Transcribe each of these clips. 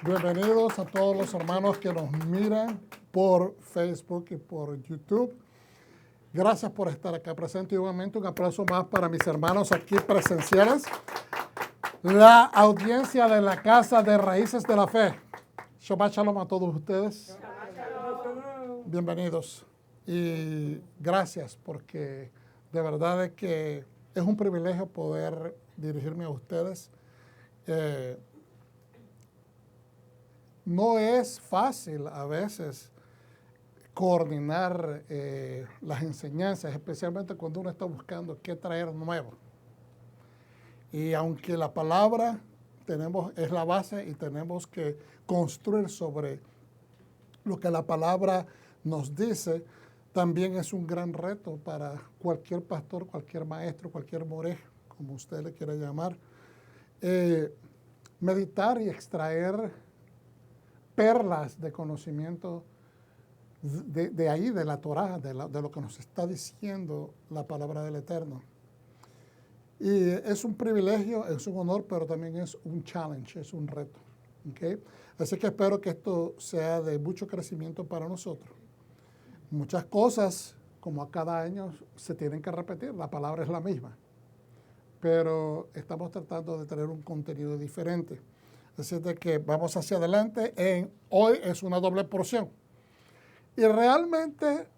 Bienvenidos a todos los hermanos que nos miran por Facebook y por YouTube. Gracias por estar acá presente. Y obviamente un aplauso más para mis hermanos aquí presenciales. La audiencia de la Casa de Raíces de la Fe. Shabbat Shalom a todos ustedes. Bienvenidos. Y gracias porque de verdad es que es un privilegio poder dirigirme a ustedes. No es fácil a veces coordinar las enseñanzas, especialmente cuando uno está buscando qué traer nuevo. Y aunque la palabra es la base y tenemos que construir sobre lo que la palabra nos dice, también es un gran reto para cualquier pastor, cualquier maestro, cualquier moré, como usted le quiera llamar, meditar y extraer perlas de conocimiento de ahí, de la Torá, de lo que nos está diciendo la palabra del Eterno. Y es un privilegio, es un honor, pero también es un challenge, es un reto. ¿Okay? Así que espero que esto sea de mucho crecimiento para nosotros. Muchas cosas, como a cada año, se tienen que repetir, la palabra es la misma, pero estamos tratando de tener un contenido diferente. Así de que vamos hacia adelante. Hoy es una doble porción. Y realmente,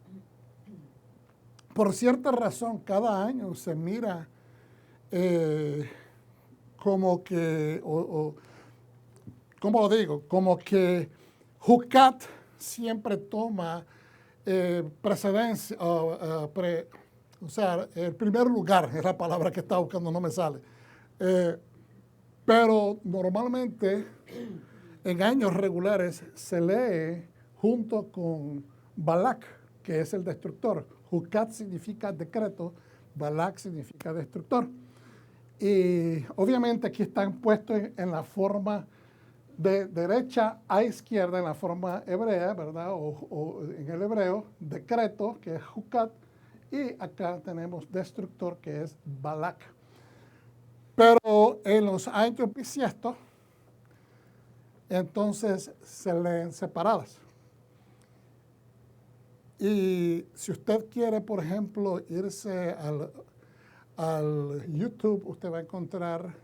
por cierta razón, cada año se mira como que, ¿cómo lo digo? Como que Jucat siempre toma precedencia, o sea, el primer lugar es la palabra que estaba buscando, no me sale. Pero normalmente en años regulares se lee junto con Balak, que es el destructor. Jucat significa decreto, Balak significa destructor. Y obviamente aquí están puestos en la forma de derecha a izquierda, en la forma hebrea, ¿verdad? O en el hebreo, decreto, que es Jucat, y acá tenemos destructor, que es Balak. Pero en los años bisiestos, entonces se leen separadas. Y si usted quiere, por ejemplo, irse al YouTube, usted va a encontrar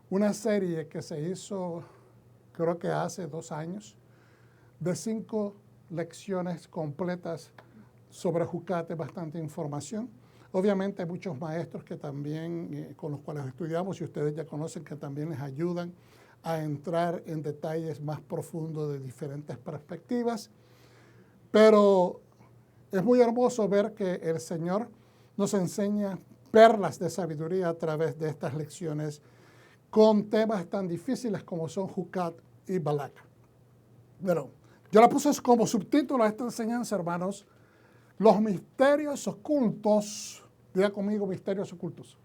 una serie que se hizo, creo que hace 2 años, de 5 lecciones completas sobre Jucat, bastante información. Obviamente hay muchos maestros que también, con los cuales estudiamos, y ustedes ya conocen, que también les ayudan a entrar en detalles más profundos de diferentes perspectivas. Pero es muy hermoso ver que el Señor nos enseña perlas de sabiduría a través de estas lecciones con temas tan difíciles como son Jucat y Balak. Bueno, yo la puse como subtítulo a esta enseñanza, hermanos, los misterios ocultos, diga conmigo, misterios ocultos,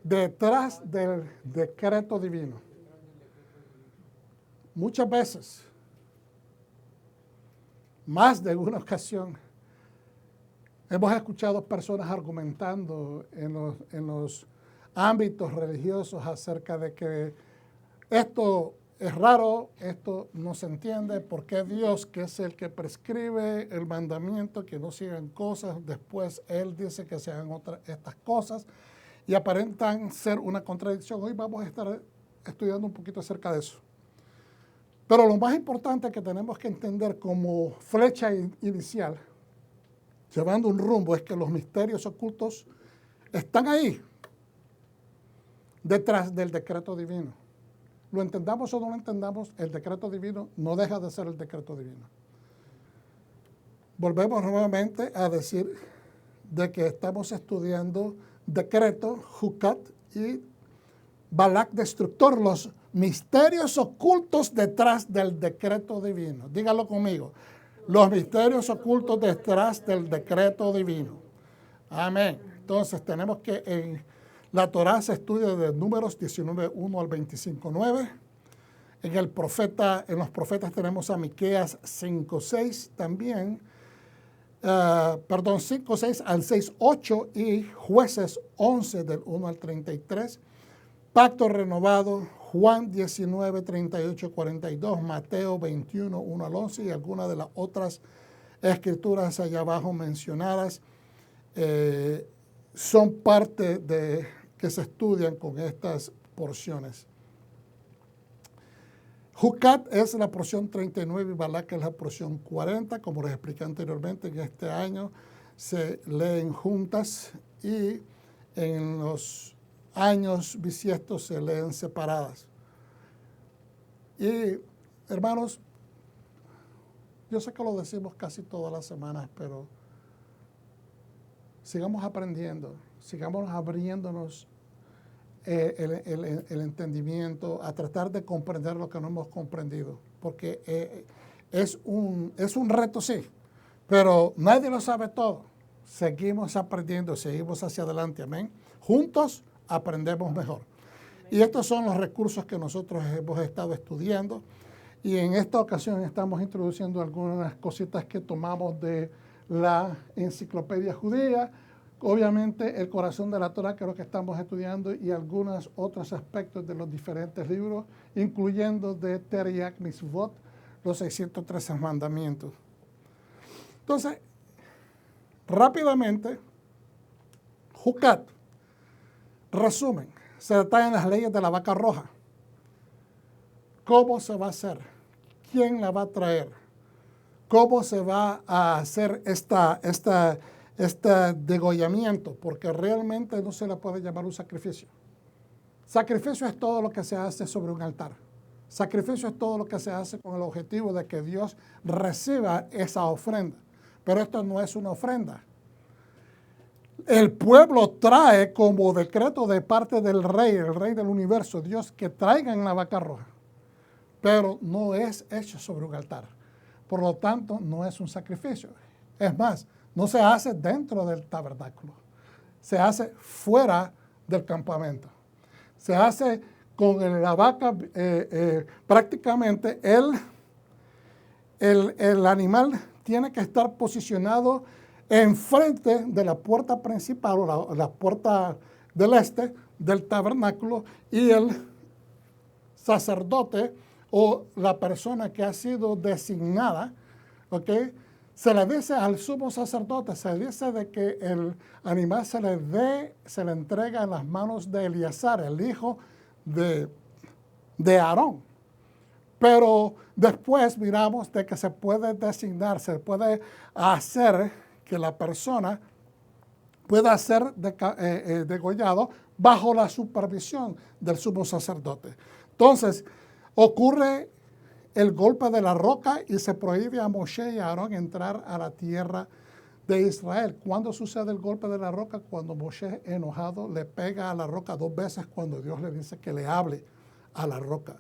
detrás del decreto divino. Muchas veces, más de una ocasión, hemos escuchado personas argumentando en los ámbitos religiosos acerca de que esto es raro, esto no se entiende, ¿por qué Dios, que es el que prescribe el mandamiento, que no sigan cosas, después Él dice que se hagan estas cosas, y aparentan ser una contradicción? Hoy vamos a estar estudiando un poquito acerca de eso. Pero lo más importante que tenemos que entender como flecha inicial, llevando un rumbo, es que los misterios ocultos están ahí, detrás del decreto divino. Lo entendamos o no lo entendamos, el decreto divino no deja de ser el decreto divino. Volvemos nuevamente a decir de que estamos estudiando decreto, Jucat y Balak destructor, los misterios ocultos detrás del decreto divino. Dígalo conmigo. Los misterios ocultos detrás del decreto divino. Amén. Entonces tenemos que en la Torá se estudia de Números 19:1 al 25:9. En los profetas tenemos a Miqueas 5:6 también. 5:6 al 6:8 y Jueces 11 del 1 al 33. Pacto renovado, Juan 19, 38, 42, Mateo 21, 1 al 11 y algunas de las otras escrituras allá abajo mencionadas son parte de que se estudian con estas porciones. Jucat es la porción 39 y Balak es la porción 40. Como les expliqué anteriormente, en este año se leen juntas y en los años bisiestos se leen separadas. Y, hermanos, yo sé que lo decimos casi todas las semanas, pero sigamos aprendiendo, sigamos abriéndonos el entendimiento, a tratar de comprender lo que no hemos comprendido, porque es un reto, sí, pero nadie lo sabe todo. Seguimos aprendiendo, seguimos hacia adelante, amén. Juntos aprendemos mejor. Y estos son los recursos que nosotros hemos estado estudiando, y en esta ocasión estamos introduciendo algunas cositas que tomamos de la Enciclopedia Judía. Obviamente, el corazón de la Torah, que es lo que estamos estudiando, y algunos otros aspectos de los diferentes libros, incluyendo de Teriach Mitzvot, los 613 mandamientos. Entonces, rápidamente, Jucat, resumen, se detallan las leyes de la vaca roja. ¿Cómo se va a hacer? ¿Quién la va a traer? ¿Cómo se va a hacer este degollamiento? Porque realmente no se le puede llamar un sacrificio. Sacrificio es todo lo que se hace sobre un altar. Sacrificio es todo lo que se hace con el objetivo de que Dios reciba esa ofrenda. Pero esto no es una ofrenda. El pueblo trae como decreto de parte del rey, el rey del universo, Dios, que traigan la vaca roja. Pero no es hecho sobre un altar. Por lo tanto, no es un sacrificio. Es más, no se hace dentro del tabernáculo. Se hace fuera del campamento. Se hace con la vaca, prácticamente el animal tiene que estar posicionado enfrente de la puerta principal o la puerta del este del tabernáculo, y el sacerdote o la persona que ha sido designada, ¿ok?, se le dice al sumo sacerdote, se le dice de que el animal se le entrega en las manos de Eleazar, el hijo de Aarón. Pero después miramos de que se puede designar, se puede hacer que la persona pueda ser degollado bajo la supervisión del sumo sacerdote. Entonces, ocurre el golpe de la roca y se prohíbe a Moshe y a Aarón entrar a la tierra de Israel. ¿Cuándo sucede el golpe de la roca? Cuando Moshe, enojado, le pega a la roca 2 veces cuando Dios le dice que le hable a la roca.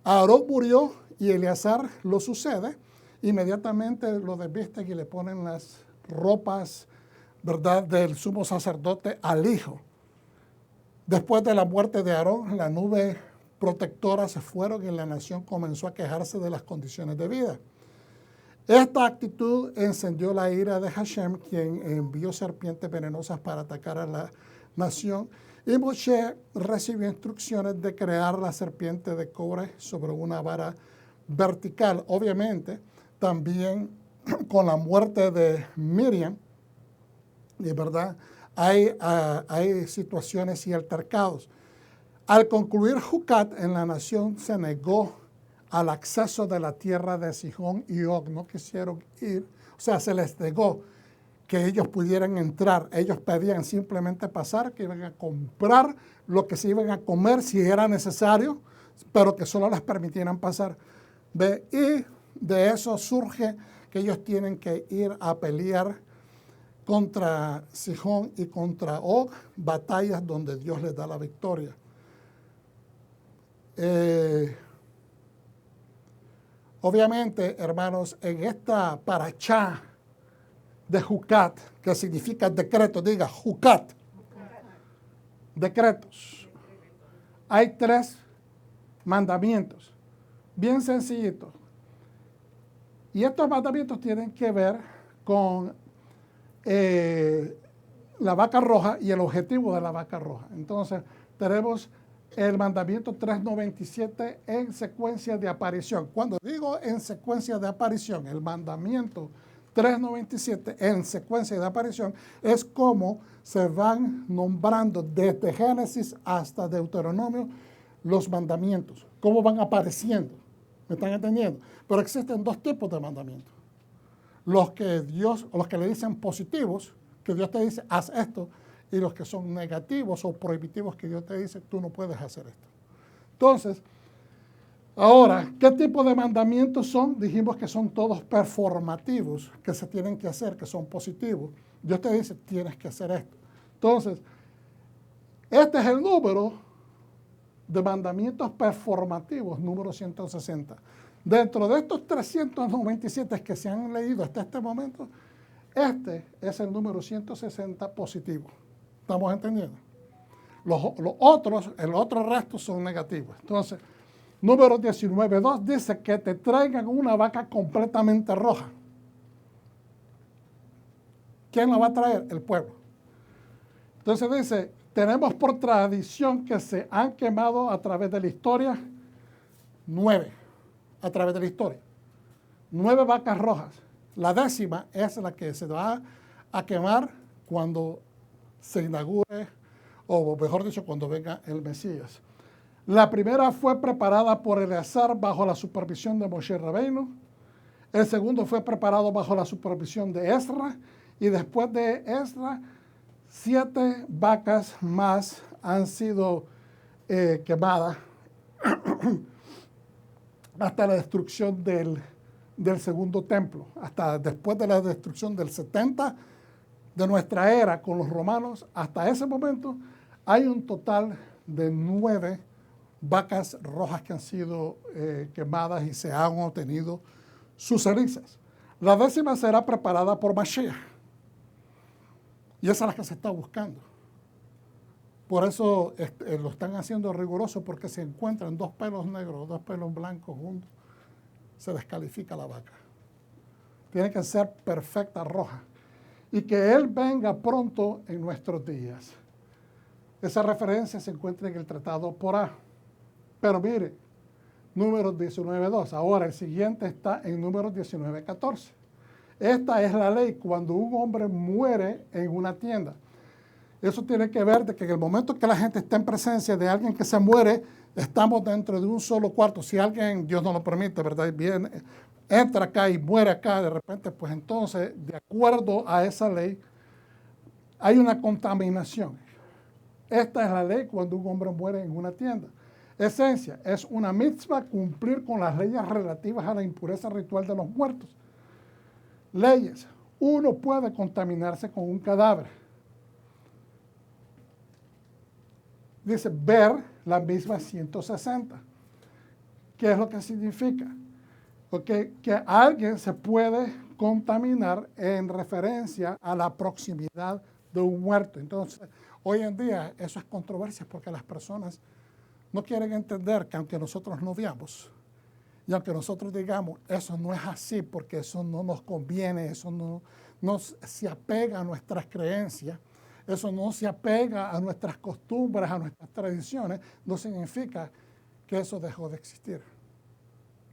Aarón murió y Eleazar lo sucede. Inmediatamente lo desvisten y le ponen las ropas, ¿verdad?, del sumo sacerdote al hijo. Después de la muerte de Aarón, la nube protectora se fueron y la nación comenzó a quejarse de las condiciones de vida. Esta actitud encendió la ira de Hashem, quien envió serpientes venenosas para atacar a la nación, y Moshe recibió instrucciones de crear la serpiente de cobre sobre una vara vertical. Obviamente, también con la muerte de Miriam, de verdad, hay situaciones y altercados. Al concluir Jucat, en la nación se negó al acceso de la tierra de Sihón y Og. No quisieron ir, o sea, se les negó que ellos pudieran entrar. Ellos pedían simplemente pasar, que iban a comprar lo que se iban a comer si era necesario, pero que solo les permitieran pasar. ¿Ve? Y de eso surge que ellos tienen que ir a pelear contra Sihón y contra Og, batallas donde Dios les da la victoria. Obviamente, hermanos, en esta parachá de Jucat, que significa decreto, diga Jucat, decretos. Hay 3 mandamientos, bien sencillitos. Y estos mandamientos tienen que ver con la vaca roja y el objetivo de la vaca roja. Entonces, tenemos el mandamiento 397 en secuencia de aparición. Cuando digo en secuencia de aparición, el mandamiento 397 en secuencia de aparición es como se van nombrando desde Génesis hasta Deuteronomio los mandamientos, cómo van apareciendo. ¿Me están entendiendo? Pero existen dos tipos de mandamientos. Los que le dicen positivos, que Dios te dice, haz esto, y los que son negativos o prohibitivos, que Dios te dice, tú no puedes hacer esto. Entonces, ahora, ¿qué tipo de mandamientos son? Dijimos que son todos performativos, que se tienen que hacer, que son positivos. Dios te dice, tienes que hacer esto. Entonces, este es el número de mandamientos performativos, número 160. Dentro de estos 397 que se han leído hasta este momento, este es el número 160 positivo. ¿Estamos entendiendo? Los otros, el otro resto son negativos. Entonces, número 19.2 dice que te traigan una vaca completamente roja. ¿Quién la va a traer? El pueblo. Entonces dice, tenemos por tradición que se han quemado a través de la historia 9, a través de la historia. 9 vacas rojas. La 10ª es la que se va a quemar cuando se inaugure, o mejor dicho, cuando venga el Mesías. La primera fue preparada por Eleazar bajo la supervisión de Moshe Rabbeinu. El segundo fue preparado bajo la supervisión de Esdras. Y después de Esdras, 7 vacas más han sido quemadas hasta la destrucción del segundo templo. Hasta después de la destrucción del 70 de nuestra era con los romanos, hasta ese momento hay un total de 9 vacas rojas que han sido quemadas y se han obtenido sus cenizas. La 10ª será preparada por Mashiach. Y esa es la que se está buscando. Por eso lo están haciendo riguroso, porque si encuentran 2 pelos negros, 2 pelos blancos juntos, se descalifica la vaca. Tiene que ser perfecta roja. Y que Él venga pronto en nuestros días. Esa referencia se encuentra en el Tratado Porá. Pero mire, número 19.2. Ahora el siguiente está en número 19.14. Esta es la ley cuando un hombre muere en una tienda. Eso tiene que ver de que en el momento que la gente está en presencia de alguien que se muere, estamos dentro de un solo cuarto. Si alguien, Dios no lo permite, ¿verdad? Viene, entra acá y muere acá de repente, pues entonces, de acuerdo a esa ley, hay una contaminación. Esta es la ley cuando un hombre muere en una tienda. Esencia, es una mitzvah cumplir con las leyes relativas a la impureza ritual de los muertos. Leyes. Uno puede contaminarse con un cadáver. Dice, ver la misma 160. ¿Qué es lo que significa? Porque que alguien se puede contaminar en referencia a la proximidad de un muerto. Entonces, hoy en día eso es controversia porque las personas no quieren entender que aunque nosotros no veamos, y aunque nosotros digamos, eso no es así porque eso no nos conviene, eso no se apega a nuestras creencias, eso no se apega a nuestras costumbres, a nuestras tradiciones, no significa que eso dejó de existir.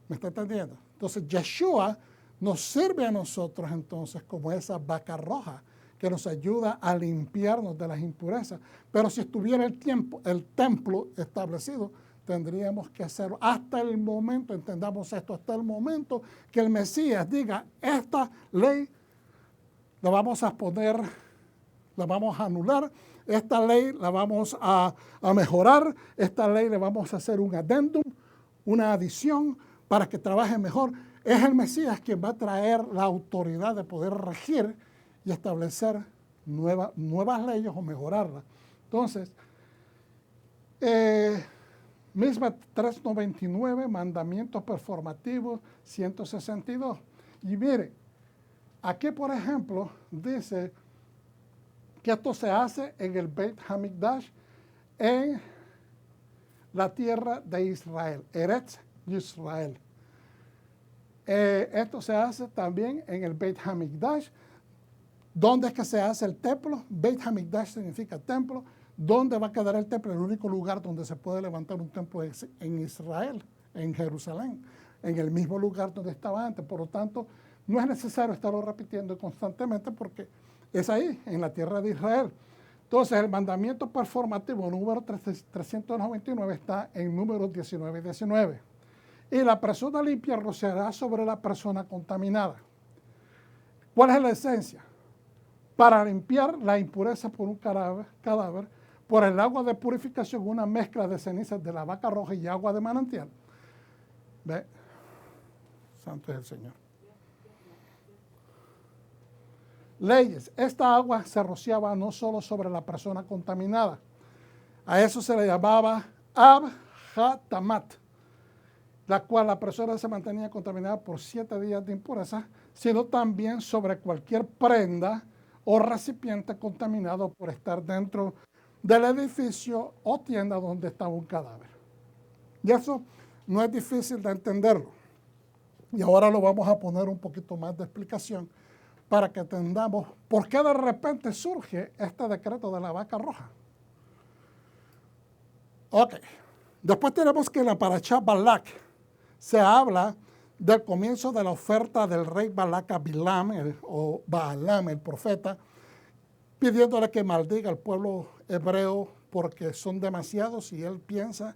¿Me está entendiendo? Entonces, Yeshua nos sirve a nosotros entonces como esa vaca roja que nos ayuda a limpiarnos de las impurezas. Pero si estuviera el templo establecido, tendríamos que hacerlo hasta el momento, entendamos esto, hasta el momento que el Mesías diga, esta ley la vamos a poner, la vamos a anular, esta ley la vamos a mejorar, esta ley le vamos a hacer un adendum, una adición para que trabaje mejor. Es el Mesías quien va a traer la autoridad de poder regir y establecer nuevas leyes o mejorarlas. Entonces, misma 399, mandamientos performativos, 162. Y mire, aquí por ejemplo dice que esto se hace en el Beit Hamikdash, en la tierra de Israel, Eretz Yisrael. Esto se hace también en el Beit Hamikdash. ¿Dónde es que se hace el templo? Beit Hamikdash significa templo. ¿Dónde va a quedar el templo? El único lugar donde se puede levantar un templo es en Israel, en Jerusalén, en el mismo lugar donde estaba antes. Por lo tanto, no es necesario estarlo repitiendo constantemente porque es ahí, en la tierra de Israel. Entonces, el mandamiento performativo número 399 está en números 19 y 19. Y la persona limpia rociará sobre la persona contaminada. ¿Cuál es la esencia? Para limpiar la impureza por un cadáver, por el agua de purificación, una mezcla de cenizas de la vaca roja y agua de manantial. ¿Ve? Santo es el Señor. Leyes. Esta agua se rociaba no solo sobre la persona contaminada. A eso se le llamaba Ab-Ha-Tamat, la cual la persona se mantenía contaminada por 7 días de impureza, sino también sobre cualquier prenda o recipiente contaminado por estar dentro del edificio o tienda donde estaba un cadáver. Y eso no es difícil de entenderlo. Y ahora lo vamos a poner un poquito más de explicación para que entendamos por qué de repente surge este decreto de la vaca roja. Ok. Después tenemos que en la Parashá Balak se habla del comienzo de la oferta del rey Balak a Bilam, o Baalam, el profeta, pidiéndole que maldiga al pueblo hebreo porque son demasiados y él piensa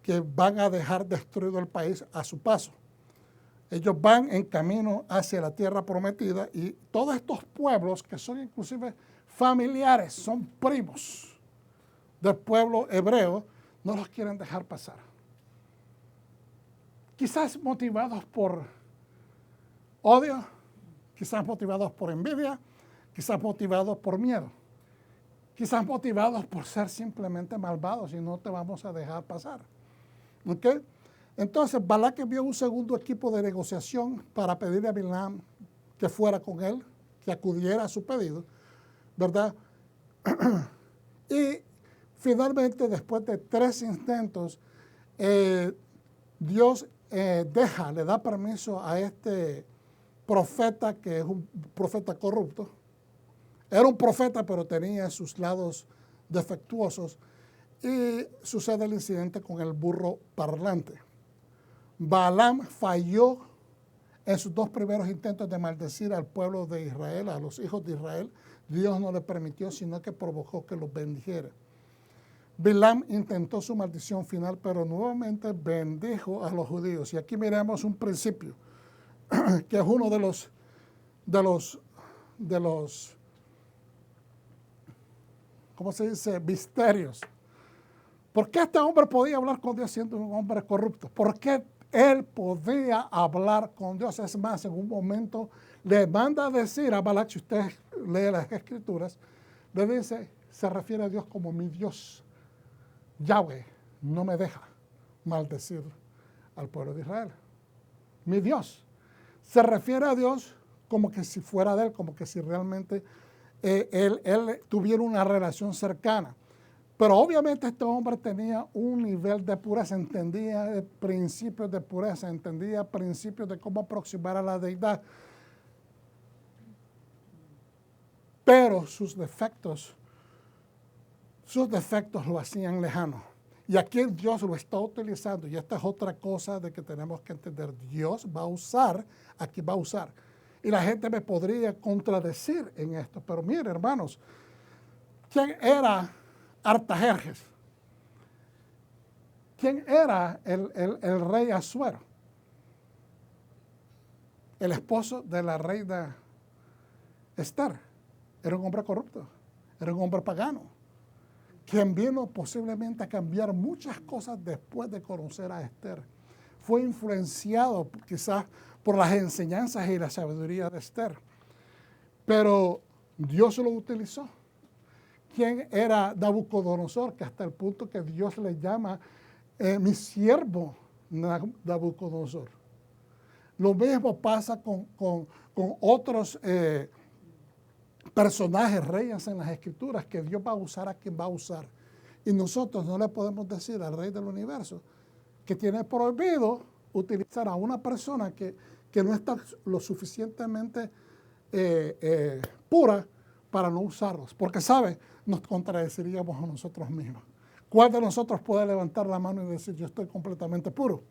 que van a dejar destruido el país a su paso. Ellos van en camino hacia la tierra prometida y todos estos pueblos que son inclusive familiares, son primos del pueblo hebreo, no los quieren dejar pasar. Quizás motivados por odio, quizás motivados por envidia, quizás motivados por miedo, quizás motivados por ser simplemente malvados y no te vamos a dejar pasar. ¿Ok? Entonces, Balak envió un segundo equipo de negociación para pedirle a Bilam que fuera con él, que acudiera a su pedido, ¿verdad? Y finalmente, después de 3 intentos, Dios le da permiso a este profeta, que es un profeta corrupto. Era un profeta, pero tenía sus lados defectuosos. Y sucede el incidente con el burro parlante. Balaam falló en sus 2 primeros intentos de maldecir al pueblo de Israel, a los hijos de Israel. Dios no le permitió, sino que provocó que los bendijera. Bilam intentó su maldición final, pero nuevamente bendijo a los judíos. Y aquí miramos un principio, que es uno de los ¿cómo se dice? Misterios. ¿Por qué este hombre podía hablar con Dios siendo un hombre corrupto? ¿Por qué él podía hablar con Dios? Es más, en un momento le manda a decir a Balak, si usted lee las escrituras, le dice, se refiere a Dios como mi Dios. Yahweh no me deja maldecir al pueblo de Israel. Mi Dios. Se refiere a Dios como que si fuera de él, como que si realmente él tuviera una relación cercana. Pero obviamente este hombre tenía un nivel de pureza, entendía principios de pureza, entendía principios de cómo aproximar a la deidad. Pero sus defectos lo hacían lejano. Y aquí Dios lo está utilizando. Y esta es otra cosa de que tenemos que entender. Dios va a usar, aquí va a usar. Y la gente me podría contradecir en esto. Pero mire, hermanos, ¿quién era Artajerjes? ¿Quién era el rey Asuero? El esposo de la reina Esther. Era un hombre corrupto, era un hombre pagano, quien vino posiblemente a cambiar muchas cosas después de conocer a Esther. Fue influenciado quizás por las enseñanzas y la sabiduría de Esther, pero Dios lo utilizó. ¿Quién era Nabucodonosor? Que hasta el punto que Dios le llama mi siervo Nabucodonosor. Lo mismo pasa con otros personajes, reyes en las escrituras, que Dios va a usar a quien va a usar. Y nosotros no le podemos decir al rey del universo que tiene prohibido utilizar a una persona que no está lo suficientemente pura para no usarlos. Porque, ¿sabe? Nos contradeciríamos a nosotros mismos. ¿Cuál de nosotros puede levantar la mano y decir, yo estoy completamente puro?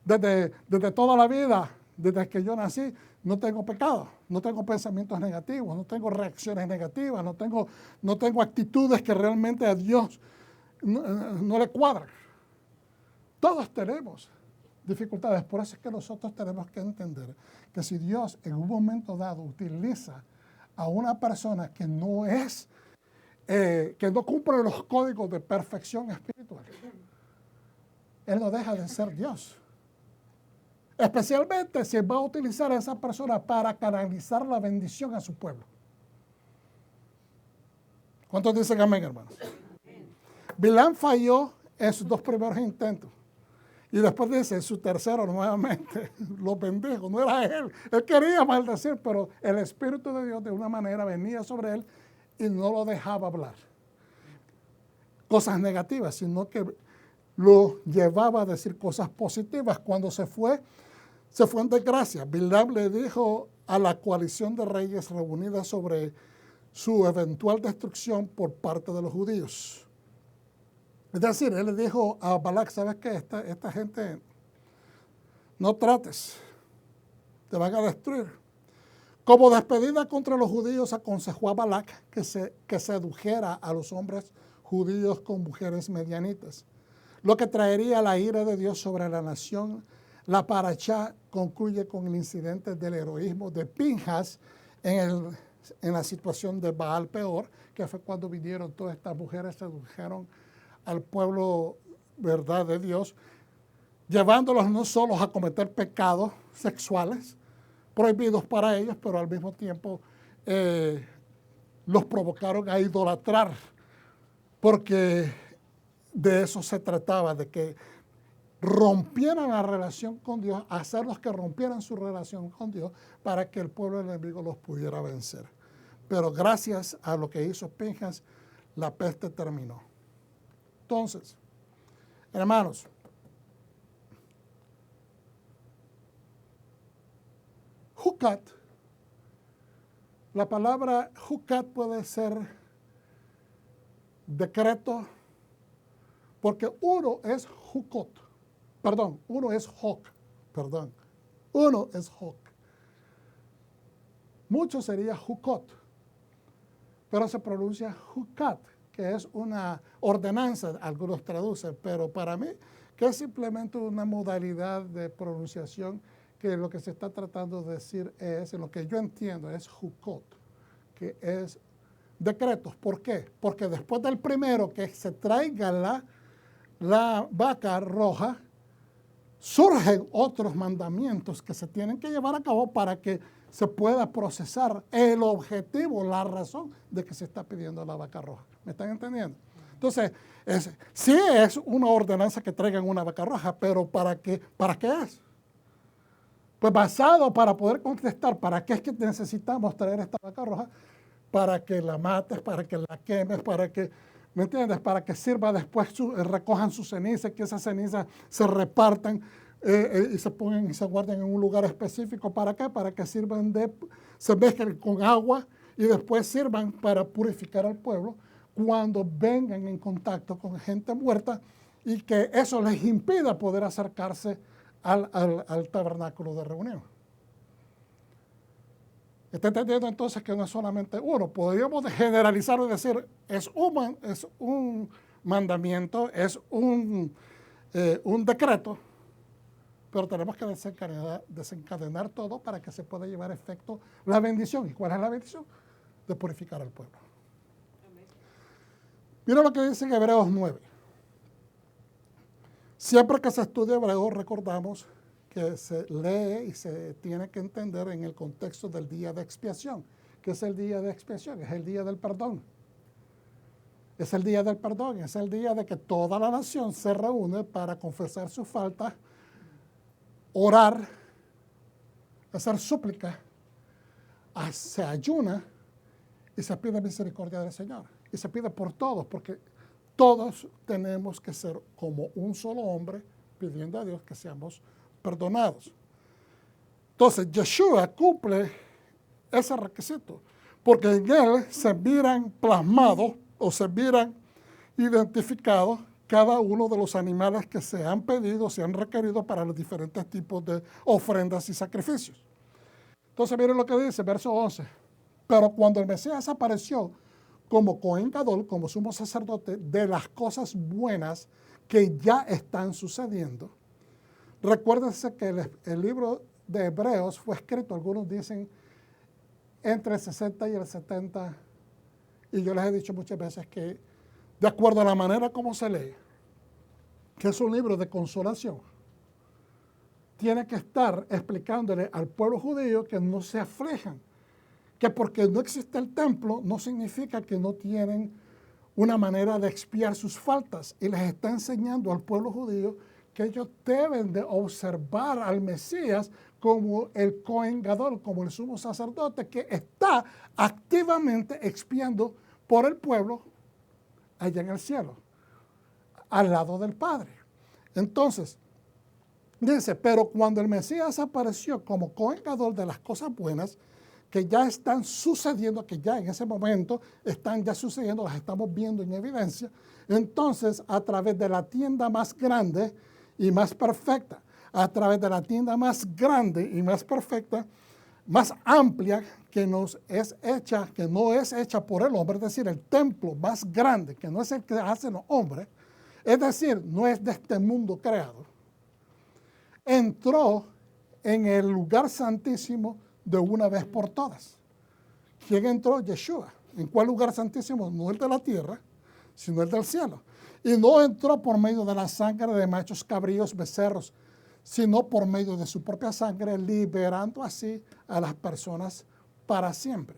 Desde toda la vida, desde que yo nací, no tengo pecado, no tengo pensamientos negativos, no tengo reacciones negativas, no tengo actitudes que realmente a Dios no le cuadran. Todos tenemos dificultades, por eso es que nosotros tenemos que entender que si Dios en un momento dado utiliza a una persona que no es, que no cumple los códigos de perfección espiritual, Él no deja de ser Dios. Especialmente si va a utilizar a esa persona para canalizar la bendición a su pueblo. ¿Cuántos dicen amén, hermanos? Bilam falló en sus 2 primeros intentos. Y después dice, en su tercero nuevamente, lo bendijo. No era él. Él quería maldecir, pero el Espíritu de Dios de una manera venía sobre él y no lo dejaba hablar cosas negativas, sino que lo llevaba a decir cosas positivas. Cuando se fue en desgracia. Bilam le dijo a la coalición de reyes reunida sobre su eventual destrucción por parte de los judíos. Es decir, él le dijo a Balac, ¿sabes qué? Esta gente, no trates, te van a destruir. Como despedida contra los judíos, aconsejó a Balac que sedujera a los hombres judíos con mujeres medianitas, lo que traería la ira de Dios sobre la nación. La parachá concluye con el incidente del heroísmo de Pinjas en la situación de Baal Peor, que fue cuando vinieron todas estas mujeres, sedujeron al pueblo, verdad, de Dios, llevándolos no solo a cometer pecados sexuales prohibidos para ellos, pero al mismo tiempo los provocaron a idolatrar, porque de eso se trataba, de que rompieran la relación con Dios, hacerlos que rompieran su relación con Dios para que el pueblo enemigo los pudiera vencer. Pero gracias a lo que hizo Pinjas, la peste terminó. Entonces, hermanos, Hukat, la palabra Hukat puede ser decreto, porque uno es Hukot. Perdón, uno es Hok, uno es Hok. Mucho sería Hukot, pero se pronuncia Hukat, que es una ordenanza, algunos traducen, pero para mí, que es simplemente una modalidad de pronunciación que lo que se está tratando de decir es, en lo que yo entiendo, es Hukot, que es decretos. ¿Por qué? Porque después del primero que se traiga la vaca roja, surgen otros mandamientos que se tienen que llevar a cabo para que se pueda procesar el objetivo, la razón de que se está pidiendo la vaca roja. ¿Me están entendiendo? Entonces, sí es una ordenanza que traigan una vaca roja, pero ¿para qué es? Pues basado para poder contestar, ¿para qué es que necesitamos traer esta vaca roja? Para que la mates, para que la quemes, para que, ¿me entiendes? Para que sirva después, recojan sus cenizas, que esas cenizas se repartan y se pongan y se guarden en un lugar específico. ¿Para qué? Para que sirvan se mezclen con agua y después sirvan para purificar al pueblo cuando vengan en contacto con gente muerta y que eso les impida poder acercarse al tabernáculo de reunión. ¿Está entendiendo entonces que no es solamente uno? Podríamos generalizar y decir, es un mandamiento, es un decreto, pero tenemos que desencadenar todo para que se pueda llevar a efecto la bendición. ¿Y cuál es la bendición? De purificar al pueblo. Amén. Mira lo que dice en Hebreos 9. Siempre que se estudia hebreo, recordamos que se lee y se tiene que entender en el contexto del día de expiación. ¿Qué es el día de expiación? Es el día del perdón. Es el día del perdón, es el día de que toda la nación se reúne para confesar sus faltas, orar, hacer súplica, se ayuna y se pide misericordia del Señor. Y se pide por todos, porque todos tenemos que ser como un solo hombre pidiendo a Dios que seamos perdonados. Entonces, Yeshua cumple ese requisito, porque en él se miran plasmados o se miran identificados cada uno de los animales que se han pedido, se han requerido para los diferentes tipos de ofrendas y sacrificios. Entonces miren lo que dice, verso 11. Pero cuando el Mesías apareció como Cohen Gadol, como sumo sacerdote, de las cosas buenas que ya están sucediendo. Recuérdense que el libro de Hebreos fue escrito, algunos dicen, entre el 60 y el 70, y yo les he dicho muchas veces que, de acuerdo a la manera como se lee, que es un libro de consolación, tiene que estar explicándole al pueblo judío que no se aflijan, que porque no existe el templo no significa que no tienen una manera de expiar sus faltas, y les está enseñando al pueblo judío que ellos deben de observar al Mesías como el Cohen Gadol, como el sumo sacerdote que está activamente expiando por el pueblo allá en el cielo, al lado del Padre. Entonces, dice, pero cuando el Mesías apareció como Cohen Gadol de las cosas buenas, que ya están sucediendo, que ya en ese momento están ya sucediendo, las estamos viendo en evidencia, entonces a través de la tienda más grande y más perfecta, a través de la tienda más grande y más perfecta, más amplia, que nos es hecha, que no es hecha por el hombre, es decir, el templo más grande, que no es el que hacen los hombres, es decir, no es de este mundo creado, entró en el lugar santísimo de una vez por todas. ¿Quién entró? Yeshua. ¿En cuál lugar santísimo? No el de la tierra, sino el del cielo. Y no entró por medio de la sangre de machos, cabríos, becerros, sino por medio de su propia sangre, liberando así a las personas para siempre.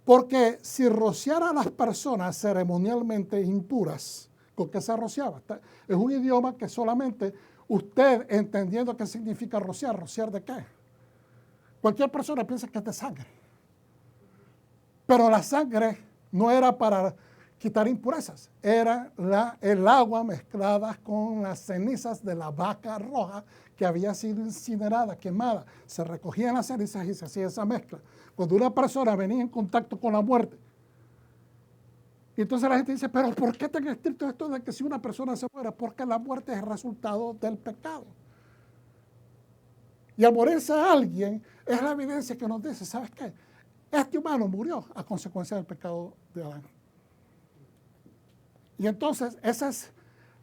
Porque si rociara a las personas ceremonialmente impuras, ¿con qué se rociaba? Es un idioma que solamente usted, entendiendo qué significa rociar, ¿rociar de qué? Cualquier persona piensa que es de sangre. Pero la sangre no era para quitar impurezas, era el agua mezclada con las cenizas de la vaca roja que había sido incinerada, quemada. Se recogían las cenizas y se hacía esa mezcla. Cuando una persona venía en contacto con la muerte, y entonces la gente dice, pero ¿por qué tan estricto esto de que si una persona se muere? Porque la muerte es el resultado del pecado. Y al morirse a alguien, es la evidencia que nos dice, ¿sabes qué? Este humano murió a consecuencia del pecado de Adán. Y entonces, ese es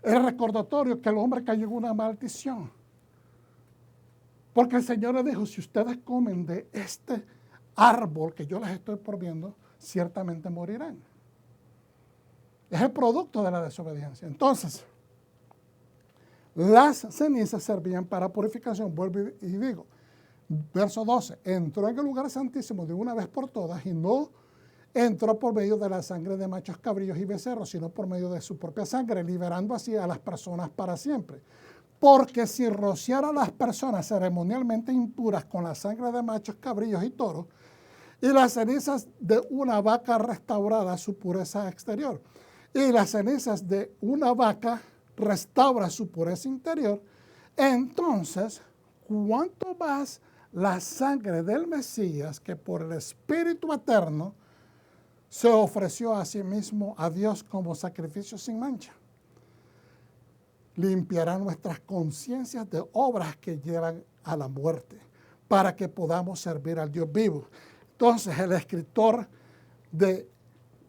el recordatorio que el hombre cayó en una maldición. Porque el Señor le dijo, si ustedes comen de este árbol que yo les estoy prohibiendo, ciertamente morirán. Es el producto de la desobediencia. Entonces, las cenizas servían para purificación. Vuelvo y digo, verso 12, entró en el lugar santísimo de una vez por todas y no entró por medio de la sangre de machos, cabrillos y becerros, sino por medio de su propia sangre, liberando así a las personas para siempre. Porque si rociara a las personas ceremonialmente impuras con la sangre de machos, cabrillos y toros, y las cenizas de una vaca restaurada su pureza exterior, y las cenizas de una vaca restaura su pureza interior, entonces, ¿cuánto más la sangre del Mesías, que por el Espíritu Eterno se ofreció a sí mismo a Dios como sacrificio sin mancha? Limpiará nuestras conciencias de obras que llevan a la muerte, para que podamos servir al Dios vivo. Entonces, el escritor del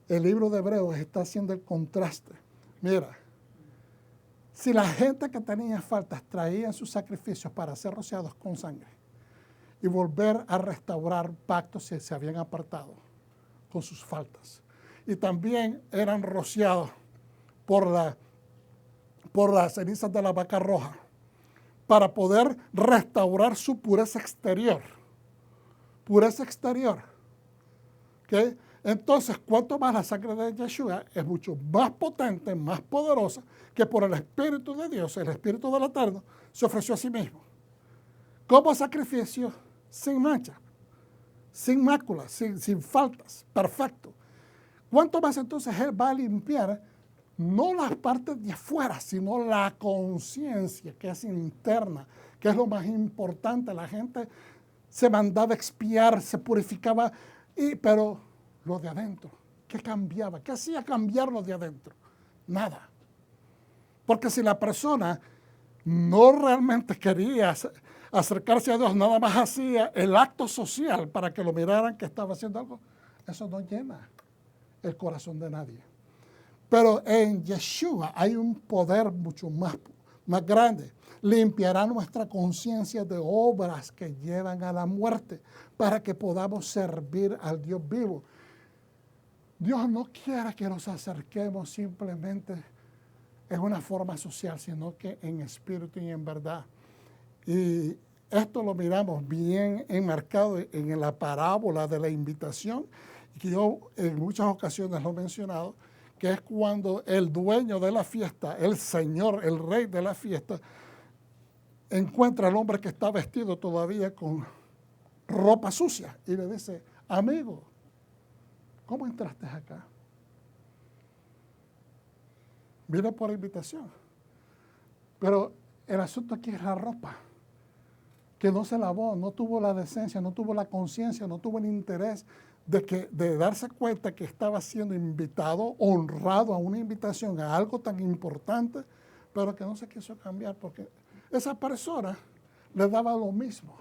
libro de Hebreos está haciendo el contraste. Mira, si la gente que tenía faltas traían sus sacrificios para ser rociados con sangre y volver a restaurar pactos si se habían apartado con sus faltas, y también eran rociados por las cenizas de la vaca roja para poder restaurar su pureza exterior. Pureza exterior. ¿Okay? Entonces, cuanto más la sangre de Yeshua es mucho más potente, más poderosa, que por el Espíritu de Dios, el Espíritu del Eterno, se ofreció a sí mismo. Como sacrificio sin mancha, sin máculas, sin faltas, perfecto. ¿Cuánto más entonces Él va a limpiar no las partes de afuera, sino la conciencia, que es interna, que es lo más importante? La gente se mandaba expiar, se purificaba Pero lo de adentro, ¿qué cambiaba? ¿Qué hacía cambiar lo de adentro? Nada. Porque si la persona no realmente quería acercarse a Dios, nada más hacía el acto social para que lo miraran que estaba haciendo algo, eso no llena el corazón de nadie. Pero en Yeshua hay un poder mucho más grande. Limpiará nuestra conciencia de obras que llevan a la muerte para que podamos servir al Dios vivo. Dios no quiere que nos acerquemos simplemente en una forma social, sino que en espíritu y en verdad. Y esto lo miramos bien enmarcado en la parábola de la invitación, que yo en muchas ocasiones lo he mencionado, que es cuando el dueño de la fiesta, el Señor, el Rey de la fiesta, encuentra al hombre que está vestido todavía con ropa sucia y le dice, amigo, ¿cómo entraste acá? Vine por invitación. Pero el asunto aquí es la ropa, que no se lavó, no tuvo la decencia, no tuvo la conciencia, no tuvo el interés de darse cuenta que estaba siendo invitado, honrado a una invitación, a algo tan importante, pero que no se quiso cambiar porque esa persona le daba lo mismo,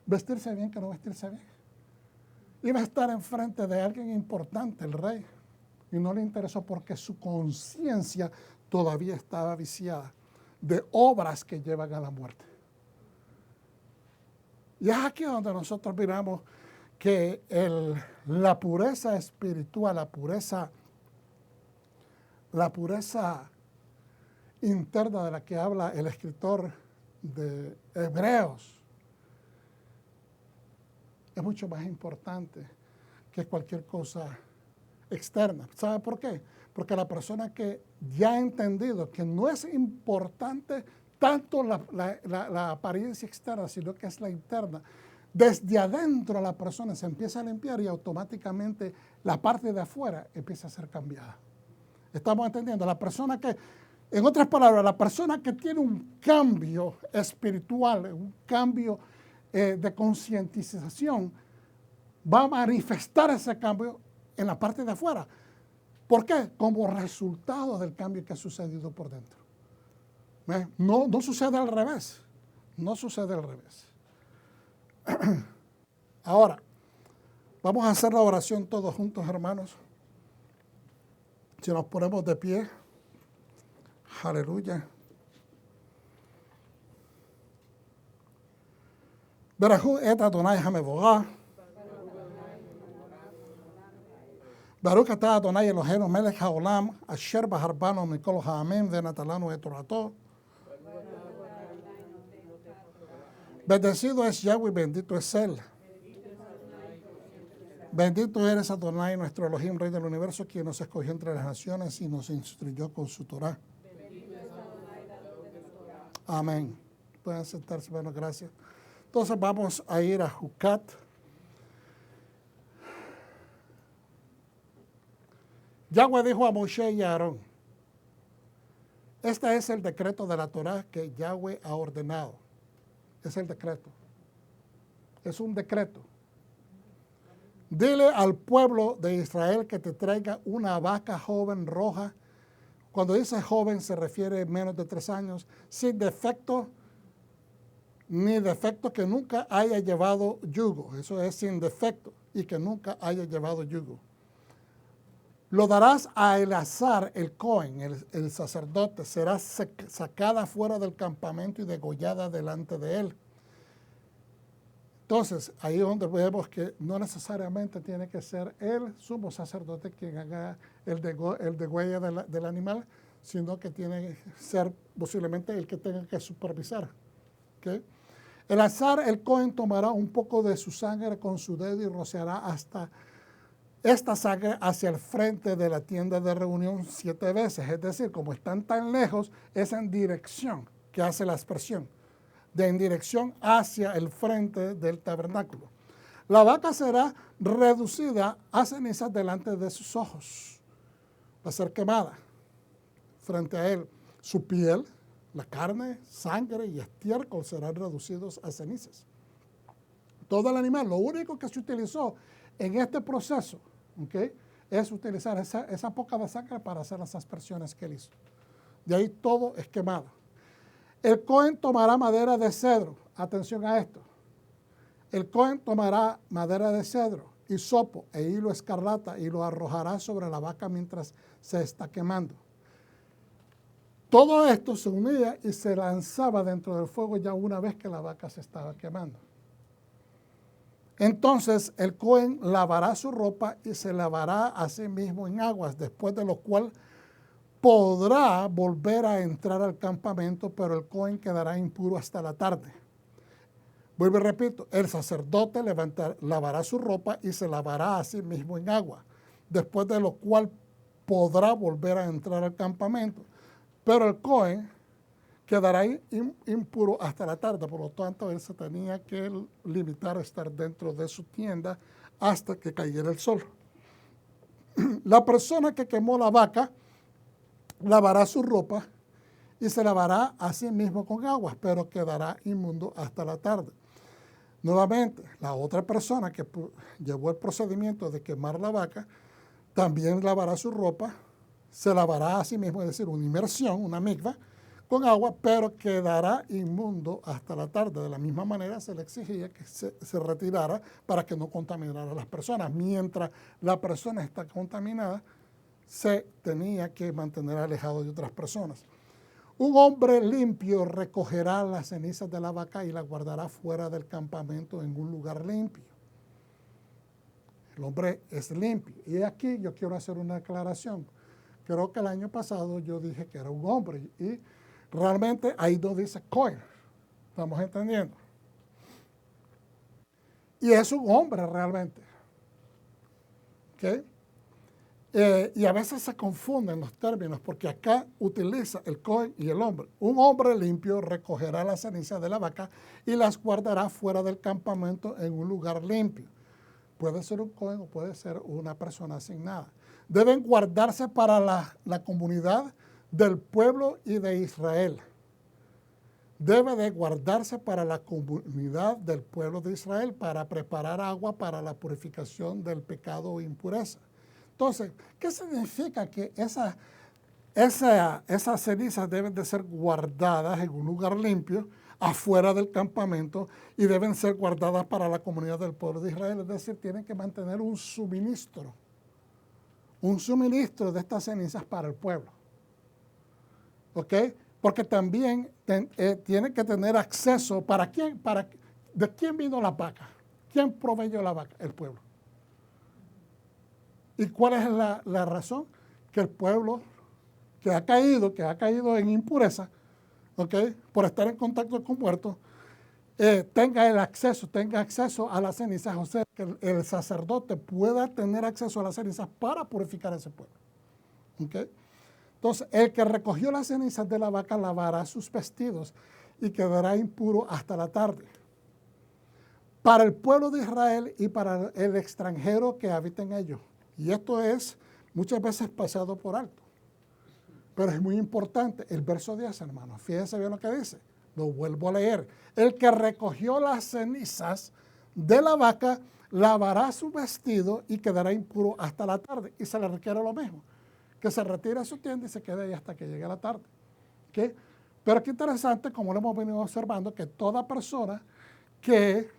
vestirse bien que no vestirse bien. Iba a estar enfrente de alguien importante, el rey, y no le interesó porque su conciencia todavía estaba viciada de obras que llevan a la muerte. Y es aquí donde nosotros miramos que la pureza espiritual, la pureza interna de la que habla el escritor de Hebreos, es mucho más importante que cualquier cosa externa. ¿Sabe por qué? Porque la persona que ya ha entendido que no es importante tanto la apariencia externa, sino que es la interna, desde adentro la persona se empieza a limpiar y automáticamente la parte de afuera empieza a ser cambiada. ¿Estamos entendiendo? La persona que, en otras palabras, la persona que tiene un cambio espiritual, un cambio de concientización, va a manifestar ese cambio en la parte de afuera. ¿Por qué? Como resultado del cambio que ha sucedido por dentro. No sucede al revés. No sucede al revés. Ahora, vamos a hacer la oración todos juntos, hermanos. Si nos ponemos de pie. Aleluya. Berajú et Adonai hamevogah. Baruch atah Adonai Eloheinu melech haolam, asher bahar banu mikol ha'amim venatan lanu et torato. Bendecido es Yahweh, bendito es Él. Bendito eres Adonai, nuestro Elohim, Rey del universo, quien nos escogió entre las naciones y nos instruyó con su Torah. Amén. Pueden sentarse, bueno, gracias. Entonces vamos a ir a Jucat. Yahweh dijo a Moshe y a Aarón, este es el decreto de la Torah que Yahweh ha ordenado. Es el decreto. Es un decreto. Dile al pueblo de Israel que te traiga una vaca joven roja. Cuando dice joven se refiere a menos de 3 años, sin defecto, ni defecto que nunca haya llevado yugo. Eso es sin defecto y que nunca haya llevado yugo. Lo darás a Eleazar, el Cohen, el sacerdote. Será sacada fuera del campamento y degollada delante de él. Entonces, ahí es donde vemos que no necesariamente tiene que ser el sumo sacerdote quien haga el degüello del animal, sino que tiene que ser posiblemente el que tenga que supervisar. ¿Okay? Eleazar, el Cohen, tomará un poco de su sangre con su dedo y rociará hasta esta sangre hacia el frente de la tienda de reunión 7 veces. Es decir, como están tan lejos, es en dirección que hace la aspersión. En dirección hacia el frente del tabernáculo. La vaca será reducida a cenizas delante de sus ojos. Va a ser quemada frente a él. Su piel, la carne, sangre y estiércol serán reducidos a cenizas. Todo el animal, lo único que se utilizó en este proceso, ¿okay?, es utilizar esa poca de sangre para hacer las aspersiones que él hizo. De ahí todo es quemado. El Cohen tomará madera de cedro. Atención a esto. El Cohen tomará madera de cedro, hisopo e hilo escarlata y lo arrojará sobre la vaca mientras se está quemando. Todo esto se unía y se lanzaba dentro del fuego ya una vez que la vaca se estaba quemando. Entonces el Cohen lavará su ropa y se lavará a sí mismo en aguas, después de lo cual podrá volver a entrar al campamento, pero el Cohen quedará impuro hasta la tarde. Vuelvo y repito, el sacerdote lavará su ropa y se lavará a sí mismo en agua, después de lo cual podrá volver a entrar al campamento, pero el Cohen quedará impuro hasta la tarde. Por lo tanto, él se tenía que limitar a estar dentro de su tienda hasta que cayera el sol. La persona que quemó la vaca lavará su ropa y se lavará a sí mismo con agua, pero quedará inmundo hasta la tarde. Nuevamente, la otra persona que llevó el procedimiento de quemar la vaca también lavará su ropa, se lavará a sí mismo, es decir, una inmersión, una mikvah, con agua, pero quedará inmundo hasta la tarde. De la misma manera se le exigía que se retirara para que no contaminara a las personas. Mientras la persona está contaminada, se tenía que mantener alejado de otras personas. Un hombre limpio recogerá las cenizas de la vaca y las guardará fuera del campamento en un lugar limpio. El hombre es limpio. Y aquí yo quiero hacer una aclaración. Creo que el año pasado yo dije que era un hombre y realmente ahí no dice Cohen. ¿Estamos entendiendo? Y es un hombre realmente. ¿Okay? Y a veces se confunden los términos porque acá utiliza el Cohen y el hombre. Un hombre limpio recogerá las cenizas de la vaca y las guardará fuera del campamento en un lugar limpio. Puede ser un Cohen o puede ser una persona asignada. Deben guardarse para la comunidad del pueblo y de Israel. Debe de guardarse para la comunidad del pueblo de Israel para preparar agua para la purificación del pecado o impureza. Entonces, ¿qué significa que esas cenizas deben de ser guardadas en un lugar limpio, afuera del campamento, y deben ser guardadas para la comunidad del pueblo de Israel? Es decir, tienen que mantener un suministro de estas cenizas para el pueblo. ¿Ok? Porque también tienen que tener acceso. ¿Para quién? ¿De quién vino la vaca? ¿Quién proveyó la vaca? El pueblo. ¿Y cuál es la razón? Que el pueblo que ha caído en impureza, ¿okay?, por estar en contacto con muertos, tenga acceso a las cenizas, o sea, que el sacerdote pueda tener acceso a las cenizas para purificar a ese pueblo. ¿Okay? Entonces, el que recogió las cenizas de la vaca lavará sus vestidos y quedará impuro hasta la tarde. Para el pueblo de Israel y para el extranjero que habita en ellos. Y esto es muchas veces pasado por alto. Pero es muy importante el verso 10, hermanos. Fíjense bien lo que dice. Lo vuelvo a leer. El que recogió las cenizas de la vaca lavará su vestido y quedará impuro hasta la tarde. Y se le requiere lo mismo, que se retire a su tienda y se quede ahí hasta que llegue la tarde. ¿Okay? Pero qué interesante, como lo hemos venido observando, que toda persona que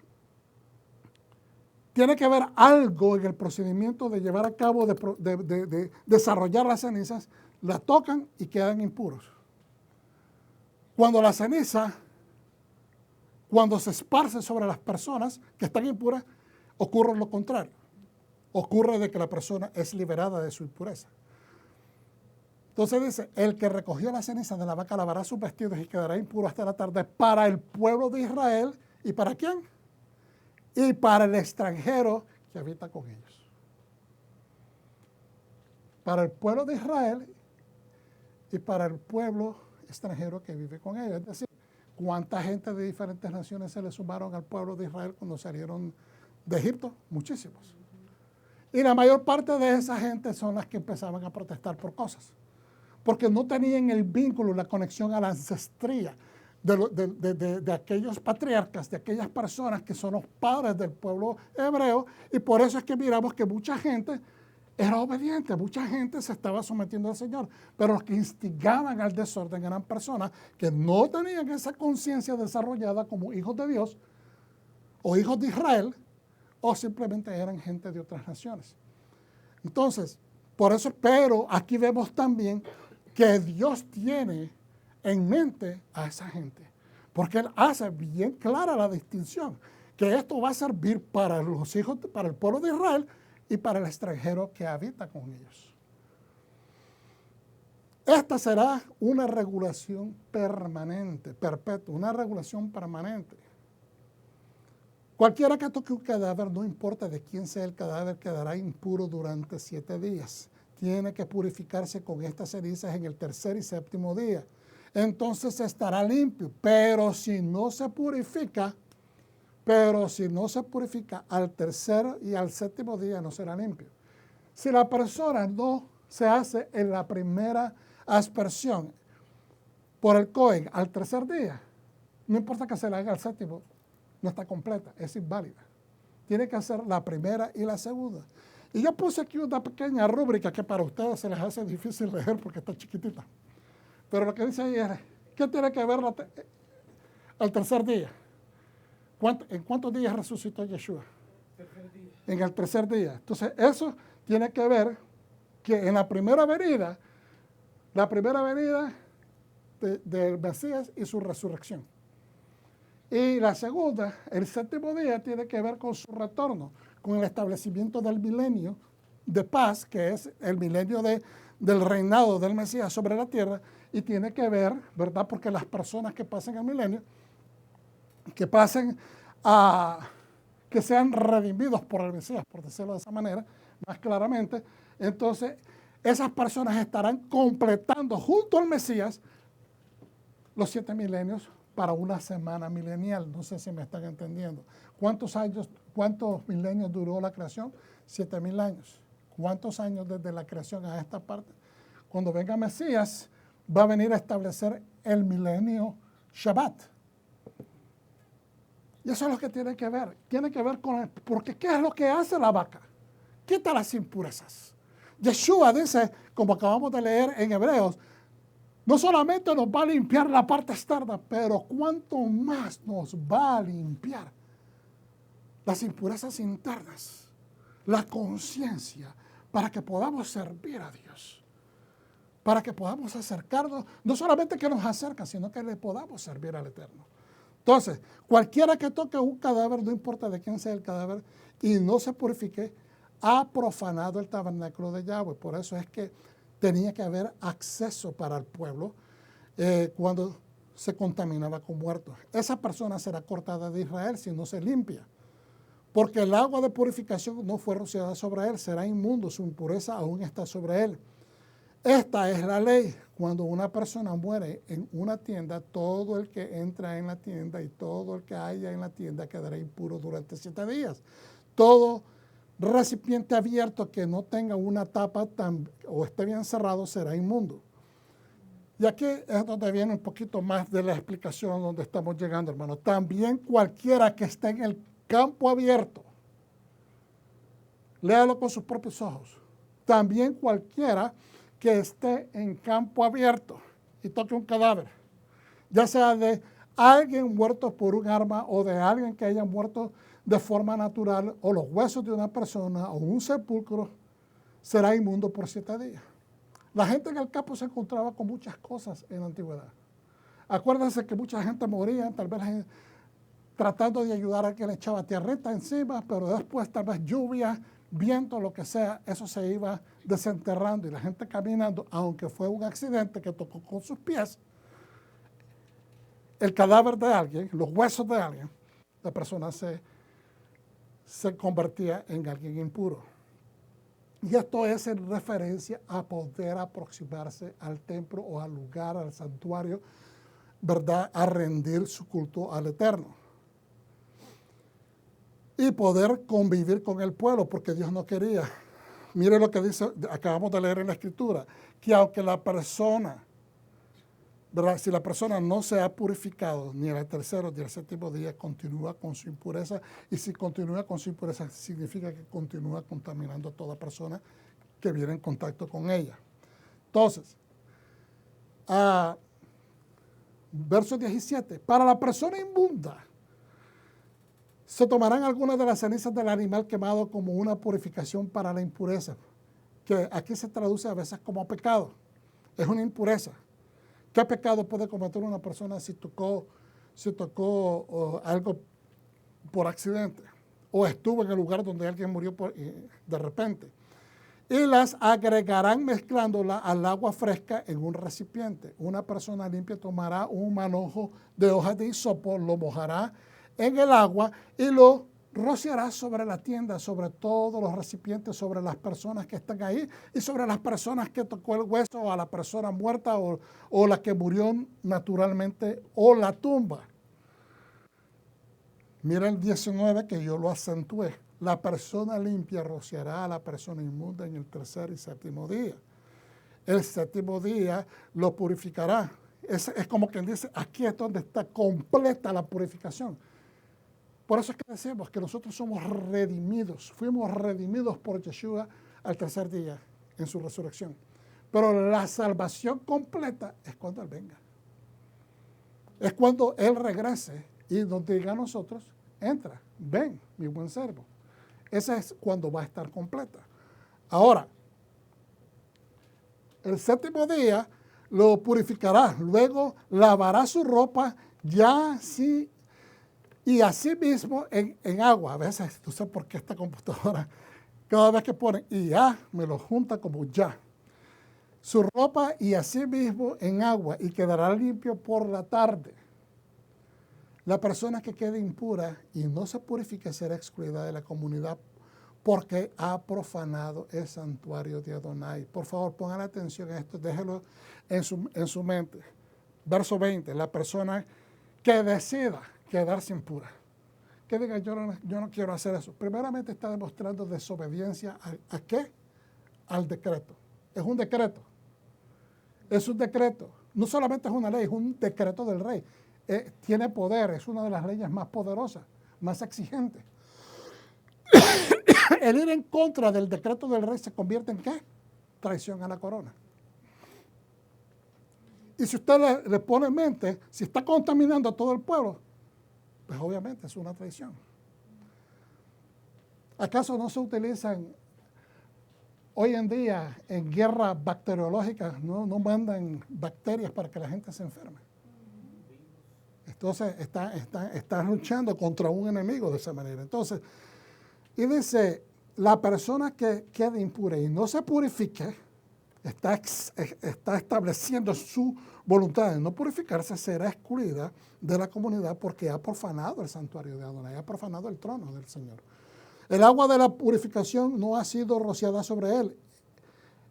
tiene que haber algo en el procedimiento de llevar a cabo, de desarrollar las cenizas, la tocan y quedan impuros. Cuando la ceniza, cuando se esparce sobre las personas que están impuras, ocurre lo contrario. Ocurre de que la persona es liberada de su impureza. Entonces dice, el que recogió la ceniza de la vaca lavará sus vestidos y quedará impuro hasta la tarde para el pueblo de Israel. ¿Y para quién? Y para el extranjero que habita con ellos. Para el pueblo de Israel y para el pueblo extranjero que vive con ellos. Es decir, ¿cuánta gente de diferentes naciones se le sumaron al pueblo de Israel cuando salieron de Egipto? Muchísimos. Y la mayor parte de esa gente son las que empezaban a protestar por cosas. Porque no tenían el vínculo, la conexión a la ancestría. de aquellos patriarcas, de aquellas personas que son los padres del pueblo hebreo, y por eso es que miramos que mucha gente era obediente, mucha gente se estaba sometiendo al Señor, pero los que instigaban al desorden eran personas que no tenían esa conciencia desarrollada como hijos de Dios o hijos de Israel, o simplemente eran gente de otras naciones. Entonces, por eso, pero aquí vemos también que Dios tiene en mente a esa gente, porque Él hace bien clara la distinción, que esto va a servir para los hijos, para el pueblo de Israel y para el extranjero que habita con ellos. Esta será una regulación permanente, perpetua, una regulación permanente. Cualquiera que toque un cadáver, no importa de quién sea el cadáver, quedará impuro durante 7 días. Tiene que purificarse con estas cenizas en el 3er y 7º día. Entonces estará limpio. Pero si no se purifica al 3er y al 7º día no será limpio. Si la persona no se hace en la primera aspersión por el Cohen al 3er día, no importa que se la haga al 7º, no está completa, es inválida. Tiene que hacer la primera y la segunda. Y yo puse aquí una pequeña rúbrica que para ustedes se les hace difícil leer porque está chiquitita. Pero lo que dice ahí es, ¿qué tiene que ver al 3er día? ¿En cuántos días resucitó Yeshua? En el 3er día. Entonces, eso tiene que ver que en la primera venida del Mesías y su resurrección. Y la segunda, el 7º día, tiene que ver con su retorno, con el establecimiento del milenio de paz, que es el milenio del reinado del Mesías sobre la tierra, y tiene que ver, ¿verdad? Porque las personas que pasen el milenio, que sean redimidos por el Mesías, por decirlo de esa manera, más claramente, entonces esas personas estarán completando junto al Mesías los 7 milenios para una semana milenial. No sé si me están entendiendo. ¿Cuántos milenios duró la creación? 7,000 años. ¿Cuántos años desde la creación a esta parte? Cuando venga Mesías, va a venir a establecer el milenio Shabbat. Y eso es lo que tiene que ver. Tiene que ver con porque ¿qué es lo que hace la vaca? Quita las impurezas. Yeshua dice, como acabamos de leer en Hebreos, no solamente nos va a limpiar la parte externa, pero cuánto más nos va a limpiar las impurezas internas, la conciencia, para que podamos servir a Dios, para que podamos acercarnos, no solamente que nos acerca, sino que le podamos servir al Eterno. Entonces, cualquiera que toque un cadáver, no importa de quién sea el cadáver, y no se purifique, ha profanado el tabernáculo de Yahweh. Por eso es que tenía que haber acceso para el pueblo cuando se contaminaba con muertos. Esa persona será cortada de Israel si no se limpia, porque el agua de purificación no fue rociada sobre él, será inmundo, su impureza aún está sobre él. Esta es la ley. Cuando una persona muere en una tienda, todo el que entra en la tienda y todo el que haya en la tienda quedará impuro durante 7 días. Todo recipiente abierto que no tenga una tapa o esté bien cerrado será inmundo. Y aquí es donde viene un poquito más de la explicación donde estamos llegando, hermano. También cualquiera que esté en el campo abierto, léalo con sus propios ojos. También cualquiera que esté en campo abierto y toque un cadáver, ya sea de alguien muerto por un arma o de alguien que haya muerto de forma natural, o los huesos de una persona o un sepulcro, será inmundo por 7 días. La gente en el campo se encontraba con muchas cosas en la antigüedad. Acuérdense que mucha gente moría, tal vez tratando de ayudar a que le echaba tierrita encima, pero después tal vez lluvia, viento, lo que sea, eso se iba desenterrando y la gente caminando, aunque fue un accidente que tocó con sus pies, el cadáver de alguien, los huesos de alguien, la persona se convertía en alguien impuro. Y esto es en referencia a poder aproximarse al templo o al lugar, al santuario, ¿verdad? A rendir su culto al Eterno. Y poder convivir con el pueblo, porque Dios no quería. Mire lo que dice, acabamos de leer en la Escritura, que aunque la persona ¿verdad? Si la persona no se ha purificado ni el tercero ni el séptimo día, continúa con su impureza. Y si continúa con su impureza, significa que continúa contaminando a toda persona que viene en contacto con ella. Entonces, verso 17. Para la persona inmunda, se tomarán algunas de las cenizas del animal quemado como una purificación para la impureza, que aquí se traduce a veces como pecado. Es una impureza. ¿Qué pecado puede cometer una persona si tocó algo por accidente? O estuvo en el lugar donde alguien murió de repente. Y las agregarán mezclándola al agua fresca en un recipiente. Una persona limpia tomará un manojo de hojas de hisopo, lo mojará en el agua y lo rociará sobre la tienda, sobre todos los recipientes, sobre las personas que están ahí y sobre las personas que tocó el hueso, o a la persona muerta o la que murió naturalmente, o la tumba. Mira el 19 que yo lo acentué. La persona limpia rociará a la persona inmunda en el tercer y séptimo día. El séptimo día lo purificará. Es como quien dice, aquí es donde está completa la purificación. Por eso es que decimos que nosotros somos redimidos. Fuimos redimidos por Yeshua al tercer día en su resurrección. Pero la salvación completa es cuando Él venga. Es cuando Él regrese y nos diga a nosotros, entra, ven, mi buen siervo. Ese es cuando va a estar completa. Ahora, el séptimo día lo purificará, luego lavará su ropa ya sí y así mismo en agua. A veces, no sé por qué esta computadora, cada vez que pone y ya, me lo junta como ya. Su ropa y así mismo en agua y quedará limpio por la tarde. La persona que quede impura y no se purifique será excluida de la comunidad porque ha profanado el santuario de Adonai. Por favor, pongan atención a esto, déjelo en su mente. Verso 20, la persona que decida quedarse impura, que diga, yo no quiero hacer eso. Primeramente está demostrando desobediencia ¿a qué? Al decreto. Es un decreto. Es un decreto. No solamente es una ley, es un decreto del rey. Tiene poder, es una de las leyes más poderosas, más exigentes. El ir en contra del decreto del rey se convierte en ¿qué? Traición a la corona. Y si usted le pone en mente, si está contaminando a todo el pueblo, pues obviamente es una traición. ¿Acaso no se utilizan hoy en día en guerra bacteriológica, no mandan bacterias para que la gente se enferme? Entonces está luchando contra un enemigo de esa manera. Entonces, y dice, la persona que quede impura y no se purifique, está estableciendo su voluntad de no purificarse, será excluida de la comunidad porque ha profanado el santuario de Adonai, ha profanado el trono del Señor. El agua de la purificación no ha sido rociada sobre él.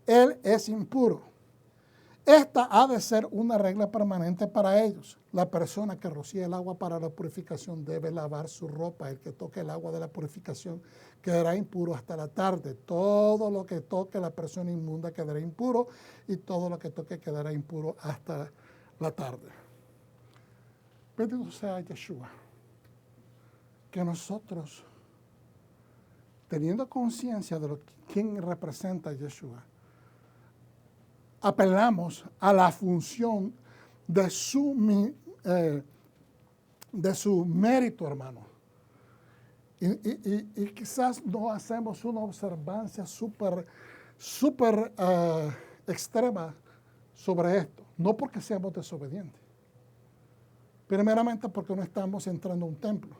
Él es impuro. Esta ha de ser una regla permanente para ellos. La persona que rocíe el agua para la purificación debe lavar su ropa. El que toque el agua de la purificación quedará impuro hasta la tarde. Todo lo que toque la persona inmunda quedará impuro y todo lo que toque quedará impuro hasta la tarde. Bendito sea Yeshua. Que nosotros, teniendo conciencia de quién representa a Yeshua, apelamos a la función de su mérito, hermano. Y quizás no hacemos una observancia súper extrema sobre esto. No porque seamos desobedientes. Primeramente porque no estamos entrando a un templo.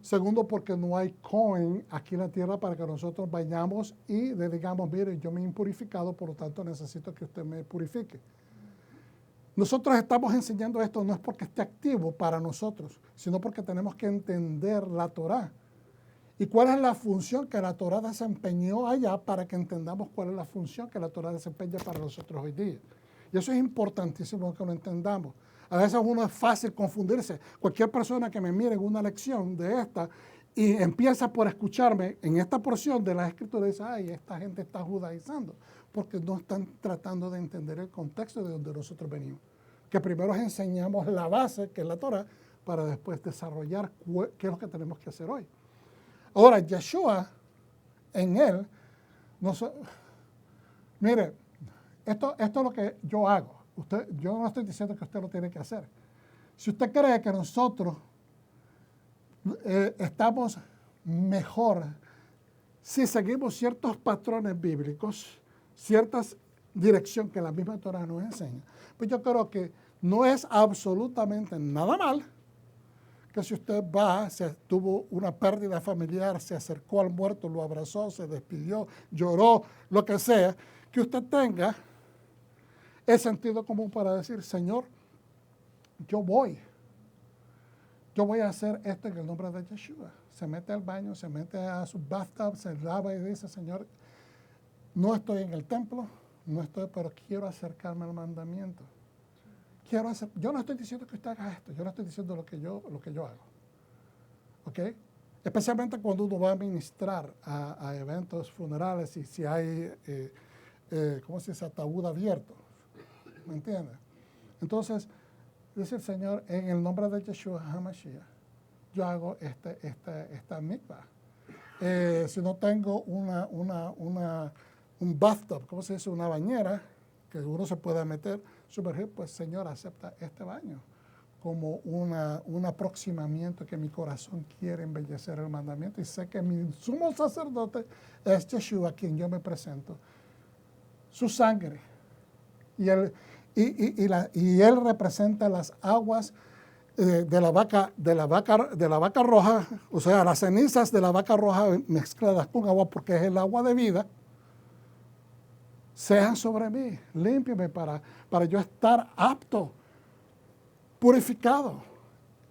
Segundo, porque no hay Cohen aquí en la tierra para que nosotros vayamos y le digamos, mire, yo me he impurificado, por lo tanto necesito que usted me purifique. Nosotros estamos enseñando esto no es porque esté activo para nosotros, sino porque tenemos que entender la Torá. ¿Y cuál es la función que la Torá desempeñó allá para que entendamos cuál es la función que la Torá desempeña para nosotros hoy día? Y eso es importantísimo que lo entendamos. A veces uno es fácil confundirse. Cualquier persona que me mire en una lección de esta y empieza por escucharme en esta porción de la Escritura dice, ay, esta gente está judaizando, porque no están tratando de entender el contexto de donde nosotros venimos. que primero enseñamos la base, que es la Torah, para después desarrollar qué es lo que tenemos que hacer hoy. Ahora, Yeshua, en él, mire, esto es lo que yo hago. Yo no estoy diciendo que usted lo tiene que hacer. Si usted cree que nosotros estamos mejor si seguimos ciertos patrones bíblicos, ciertas dirección que la misma Torah nos enseña, pues yo creo que no es absolutamente nada mal que si usted tuvo una pérdida familiar, se acercó al muerto, lo abrazó, se despidió, lloró, lo que sea, que usted tenga el sentido común para decir, Señor, yo voy a hacer esto en el nombre de Yeshua. Se mete al baño, se mete a su bathtub, se lava y dice, Señor, no estoy en el templo, pero quiero acercarme al mandamiento. Yo no estoy diciendo que usted haga esto, yo no estoy diciendo lo que yo hago. ¿Ok? Especialmente cuando uno va a ministrar a eventos funerales y si hay, ¿cómo se dice?, ataúd abierto. ¿Me entiende? Entonces, dice el Señor, en el nombre de Yeshua HaMashiach, yo hago esta mikvah. Si no tengo un bathtub, ¿cómo se dice?, una bañera, que uno se pueda meter, sumergir, pues Señor, acepta este baño como un aproximamiento que mi corazón quiere embellecer el mandamiento y sé que mi sumo sacerdote es Yeshua, a quien yo me presento. Su sangre y él representa las aguas de la vaca roja, o sea, las cenizas de la vaca roja mezcladas con agua, porque es el agua de vida. Sean sobre mí, límpiame para yo estar apto, purificado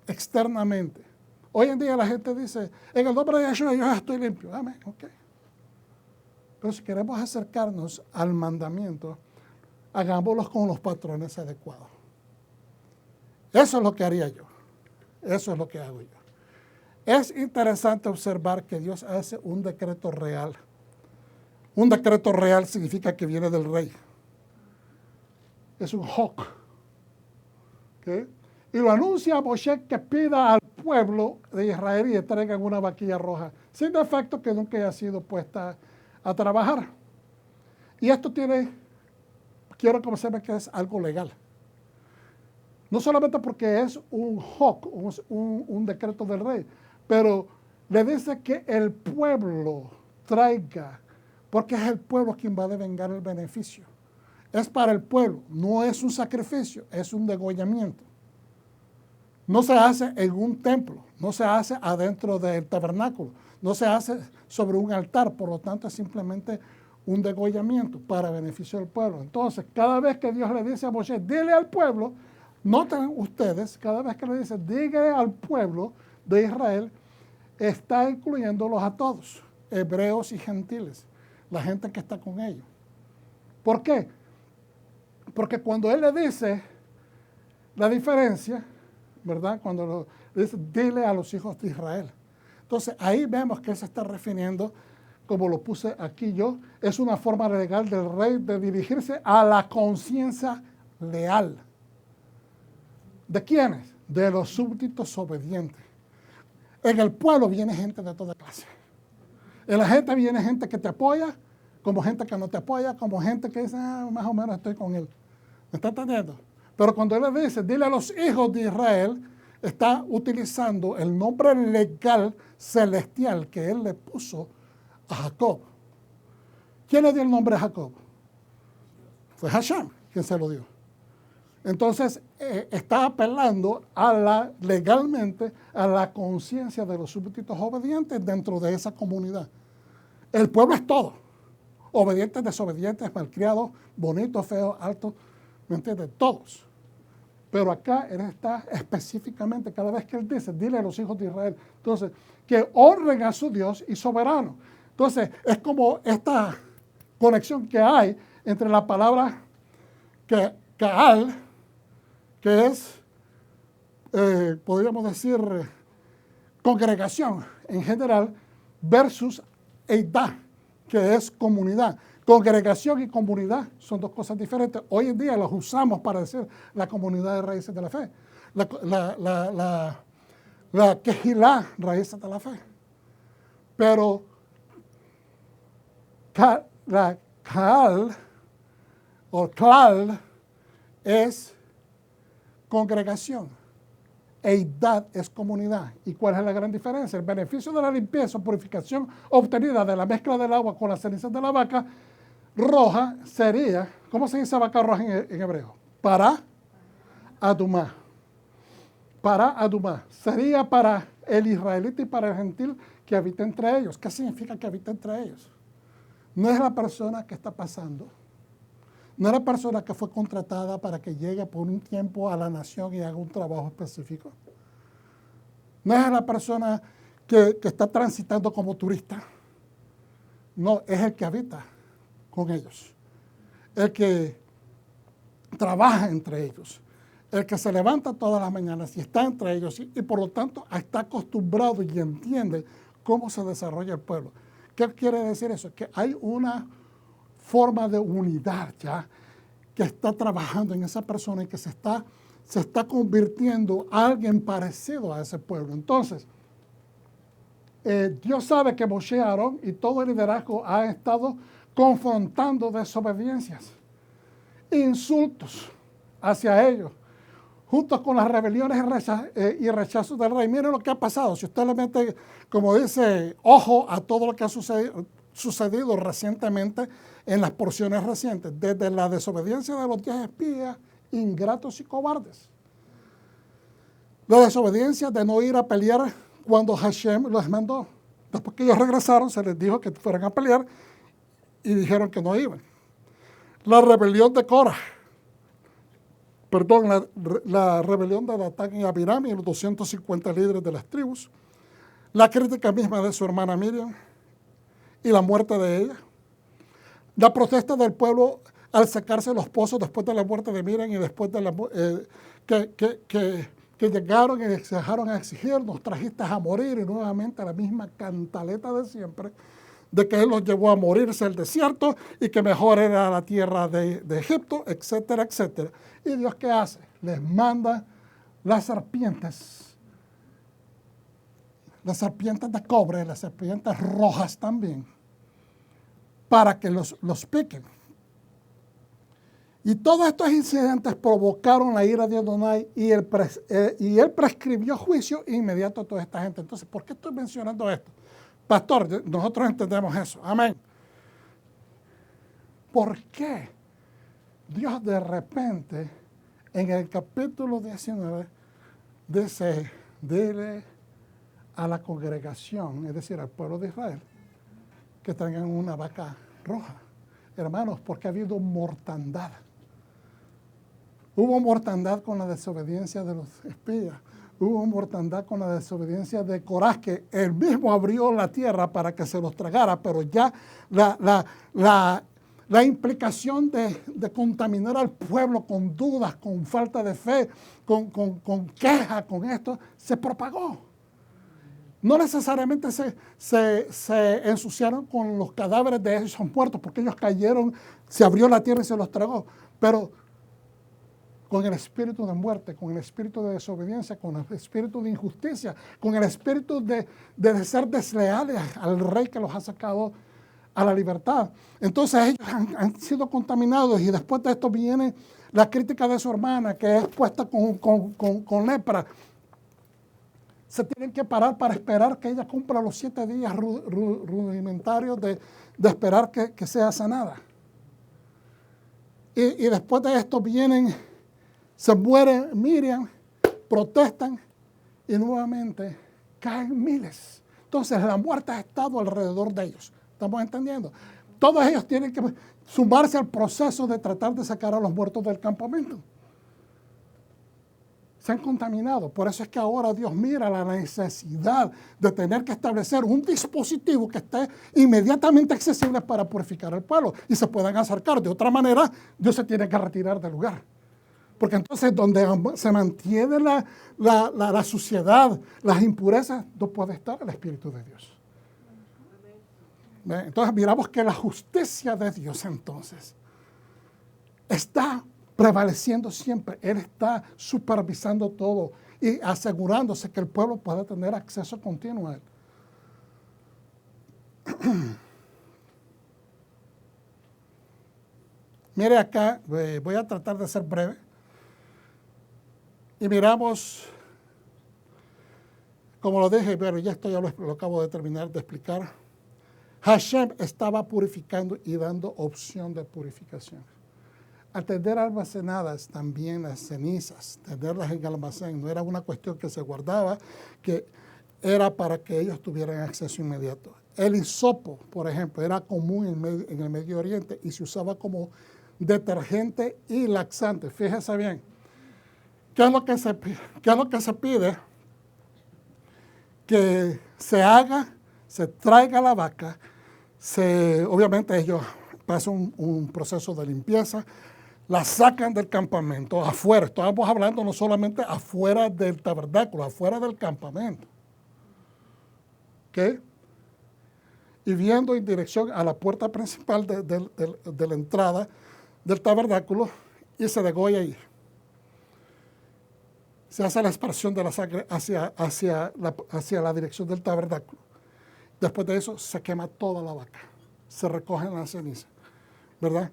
externamente. Hoy en día la gente dice, en el nombre de Yeshua yo estoy limpio. Amén, ok. Pero si queremos acercarnos al mandamiento, hagámoslo con los patrones adecuados. Eso es lo que haría yo. Eso es lo que hago yo. Es interesante observar que Dios hace un decreto real. Un decreto real significa que viene del rey. Es un hok. ¿Okay? Y lo anuncia a Moshe que pida al pueblo de Israel y le traigan una vaquilla roja, sin defecto, que nunca haya sido puesta a trabajar. Y esto quiero que sepan que es algo legal. No solamente porque es un hok, un decreto del rey, pero le dice que el pueblo traiga, porque es el pueblo quien va a devengar el beneficio. Es para el pueblo, no es un sacrificio, es un degollamiento. No se hace en un templo, no se hace adentro del tabernáculo, no se hace sobre un altar, por lo tanto es simplemente un degollamiento para beneficio del pueblo. Entonces, cada vez que Dios le dice a Moshe, dile al pueblo, noten ustedes, cada vez que le dice, dígale al pueblo de Israel, está incluyéndolos a todos, hebreos y gentiles, la gente que está con ellos. ¿Por qué? Porque cuando él le dice la diferencia, ¿verdad? Cuando le dice, dile a los hijos de Israel. Entonces, ahí vemos que él se está refiriendo, como lo puse aquí yo, es una forma legal del rey de dirigirse a la conciencia leal. ¿De quiénes? De los súbditos obedientes. En el pueblo viene gente de toda clase. En la gente viene gente que te apoya, como gente que no te apoya, como gente que dice, más o menos estoy con él. ¿Me está entendiendo? Pero cuando él le dice, dile a los hijos de Israel, está utilizando el nombre legal celestial que él le puso a Jacob. ¿Quién le dio el nombre a Jacob? Fue Hashem quien se lo dio. Entonces, está apelando legalmente a la conciencia de los súbditos obedientes dentro de esa comunidad. El pueblo es todo. Obedientes, desobedientes, malcriados, bonitos, feos, altos, ¿me entiendes? Todos. Pero acá él está específicamente, cada vez que él dice, dile a los hijos de Israel, entonces, que honren a su Dios y soberano. Entonces, es como esta conexión que hay entre la palabra Kaal, que es, podríamos decir, congregación en general, versus Eidah, que es comunidad. Congregación y comunidad son dos cosas diferentes. Hoy en día las usamos para decir la comunidad de raíces de la fe. La quejilá, raíces de la fe. Pero la cal o clal es congregación. Eidad es comunidad. ¿Y cuál es la gran diferencia? El beneficio de la limpieza o purificación obtenida de la mezcla del agua con las cenizas de la vaca roja sería, ¿cómo se dice vaca roja en hebreo? Para adumá. Para adumá. Sería para el israelita y para el gentil que habita entre ellos. ¿Qué significa que habita entre ellos? No es la persona que está pasando. No es la persona que fue contratada para que llegue por un tiempo a la nación y haga un trabajo específico. No es la persona que está transitando como turista. No, es el que habita con ellos. El que trabaja entre ellos. El que se levanta todas las mañanas y está entre ellos y por lo tanto está acostumbrado y entiende cómo se desarrolla el pueblo. ¿Qué quiere decir eso? Que hay una forma de unidad ya que está trabajando en esa persona y que se está convirtiendo en alguien parecido a ese pueblo. Entonces, Dios sabe que Moshe, Aarón y todo el liderazgo ha estado confrontando desobediencias, insultos hacia ellos, junto con las rebeliones y rechazos del rey. Miren lo que ha pasado. Si usted le mete, como dice, ojo a todo lo que ha sucedido recientemente en las porciones recientes, desde la desobediencia de los 10 espías, ingratos y cobardes. La desobediencia de no ir a pelear cuando Hashem los mandó. Después que ellos regresaron, se les dijo que fueran a pelear y dijeron que no iban. La rebelión de Korah. Perdón, la rebelión de Datán y Abiram y los 250 líderes de las tribus. La crítica misma de su hermana Miriam y la muerte de ella. La protesta del pueblo al sacarse los pozos después de la muerte de Miriam y después de que llegaron y se dejaron a exigir, nos trajiste a morir, y nuevamente la misma cantaleta de siempre, de que Él los llevó a morirse al desierto y que mejor era la tierra de Egipto, etcétera, etcétera. ¿Y Dios qué hace? Les manda las serpientes de cobre, las serpientes rojas también, para que los piquen. Y todos estos incidentes provocaron la ira de Adonai y él prescribió juicio inmediato a toda esta gente. Entonces, ¿por qué estoy mencionando esto? Pastor, nosotros entendemos eso. Amén. ¿Por qué Dios de repente en el capítulo 19 dice, dile a la congregación, es decir, al pueblo de Israel, que traigan una vaca roja? Hermanos, porque ha habido mortandad. Hubo mortandad con la desobediencia de los espías. Hubo mortandad con la desobediencia de Corás, que él mismo abrió la tierra para que se los tragara, pero ya la implicación de contaminar al pueblo con dudas, con falta de fe, con queja, con esto, se propagó. No necesariamente se ensuciaron con los cadáveres de esos muertos, porque ellos cayeron, se abrió la tierra y se los tragó, pero con el espíritu de muerte, con el espíritu de desobediencia, con el espíritu de injusticia, con el espíritu de ser desleales al rey que los ha sacado a la libertad. Entonces ellos han sido contaminados y después de esto viene la crítica de su hermana, que es puesta con lepra. Se tienen que parar para esperar que ella cumpla los 7 días rudimentarios de esperar que sea sanada. Y después de esto se muere Miriam, protestan y nuevamente caen miles. Entonces la muerte ha estado alrededor de ellos. ¿Estamos entendiendo? Todos ellos tienen que sumarse al proceso de tratar de sacar a los muertos del campamento. Se han contaminado. Por eso es que ahora Dios mira la necesidad de tener que establecer un dispositivo que esté inmediatamente accesible para purificar al pueblo y se puedan acercar. De otra manera, Dios se tiene que retirar del lugar. Porque entonces donde se mantiene la suciedad, las impurezas, no puede estar el Espíritu de Dios. Entonces miramos que la justicia de Dios entonces está prevaleciendo siempre. Él está supervisando todo y asegurándose que el pueblo pueda tener acceso continuo a él. Mire acá, voy a tratar de ser breve. Y miramos, como lo dije, pero ya esto ya lo acabo de terminar de explicar. Hashem estaba purificando y dando opción de purificación. Al tener almacenadas también las cenizas, tenerlas en almacén, no era una cuestión que se guardaba, que era para que ellos tuvieran acceso inmediato. El hisopo, por ejemplo, era común en el Medio Oriente y se usaba como detergente y laxante. Fíjese bien, ¿qué es lo que se pide? Que se haga, se traiga la vaca, obviamente ellos pasan un proceso de limpieza, la sacan del campamento, afuera, estamos hablando no solamente afuera del tabernáculo, afuera del campamento. ¿Ok? Y viendo en dirección a la puerta principal de la entrada del tabernáculo y se degolla ahí. Se hace la expresión de la sangre hacia la dirección del tabernáculo. Después de eso se quema toda la vaca, se recogen las cenizas, ¿verdad?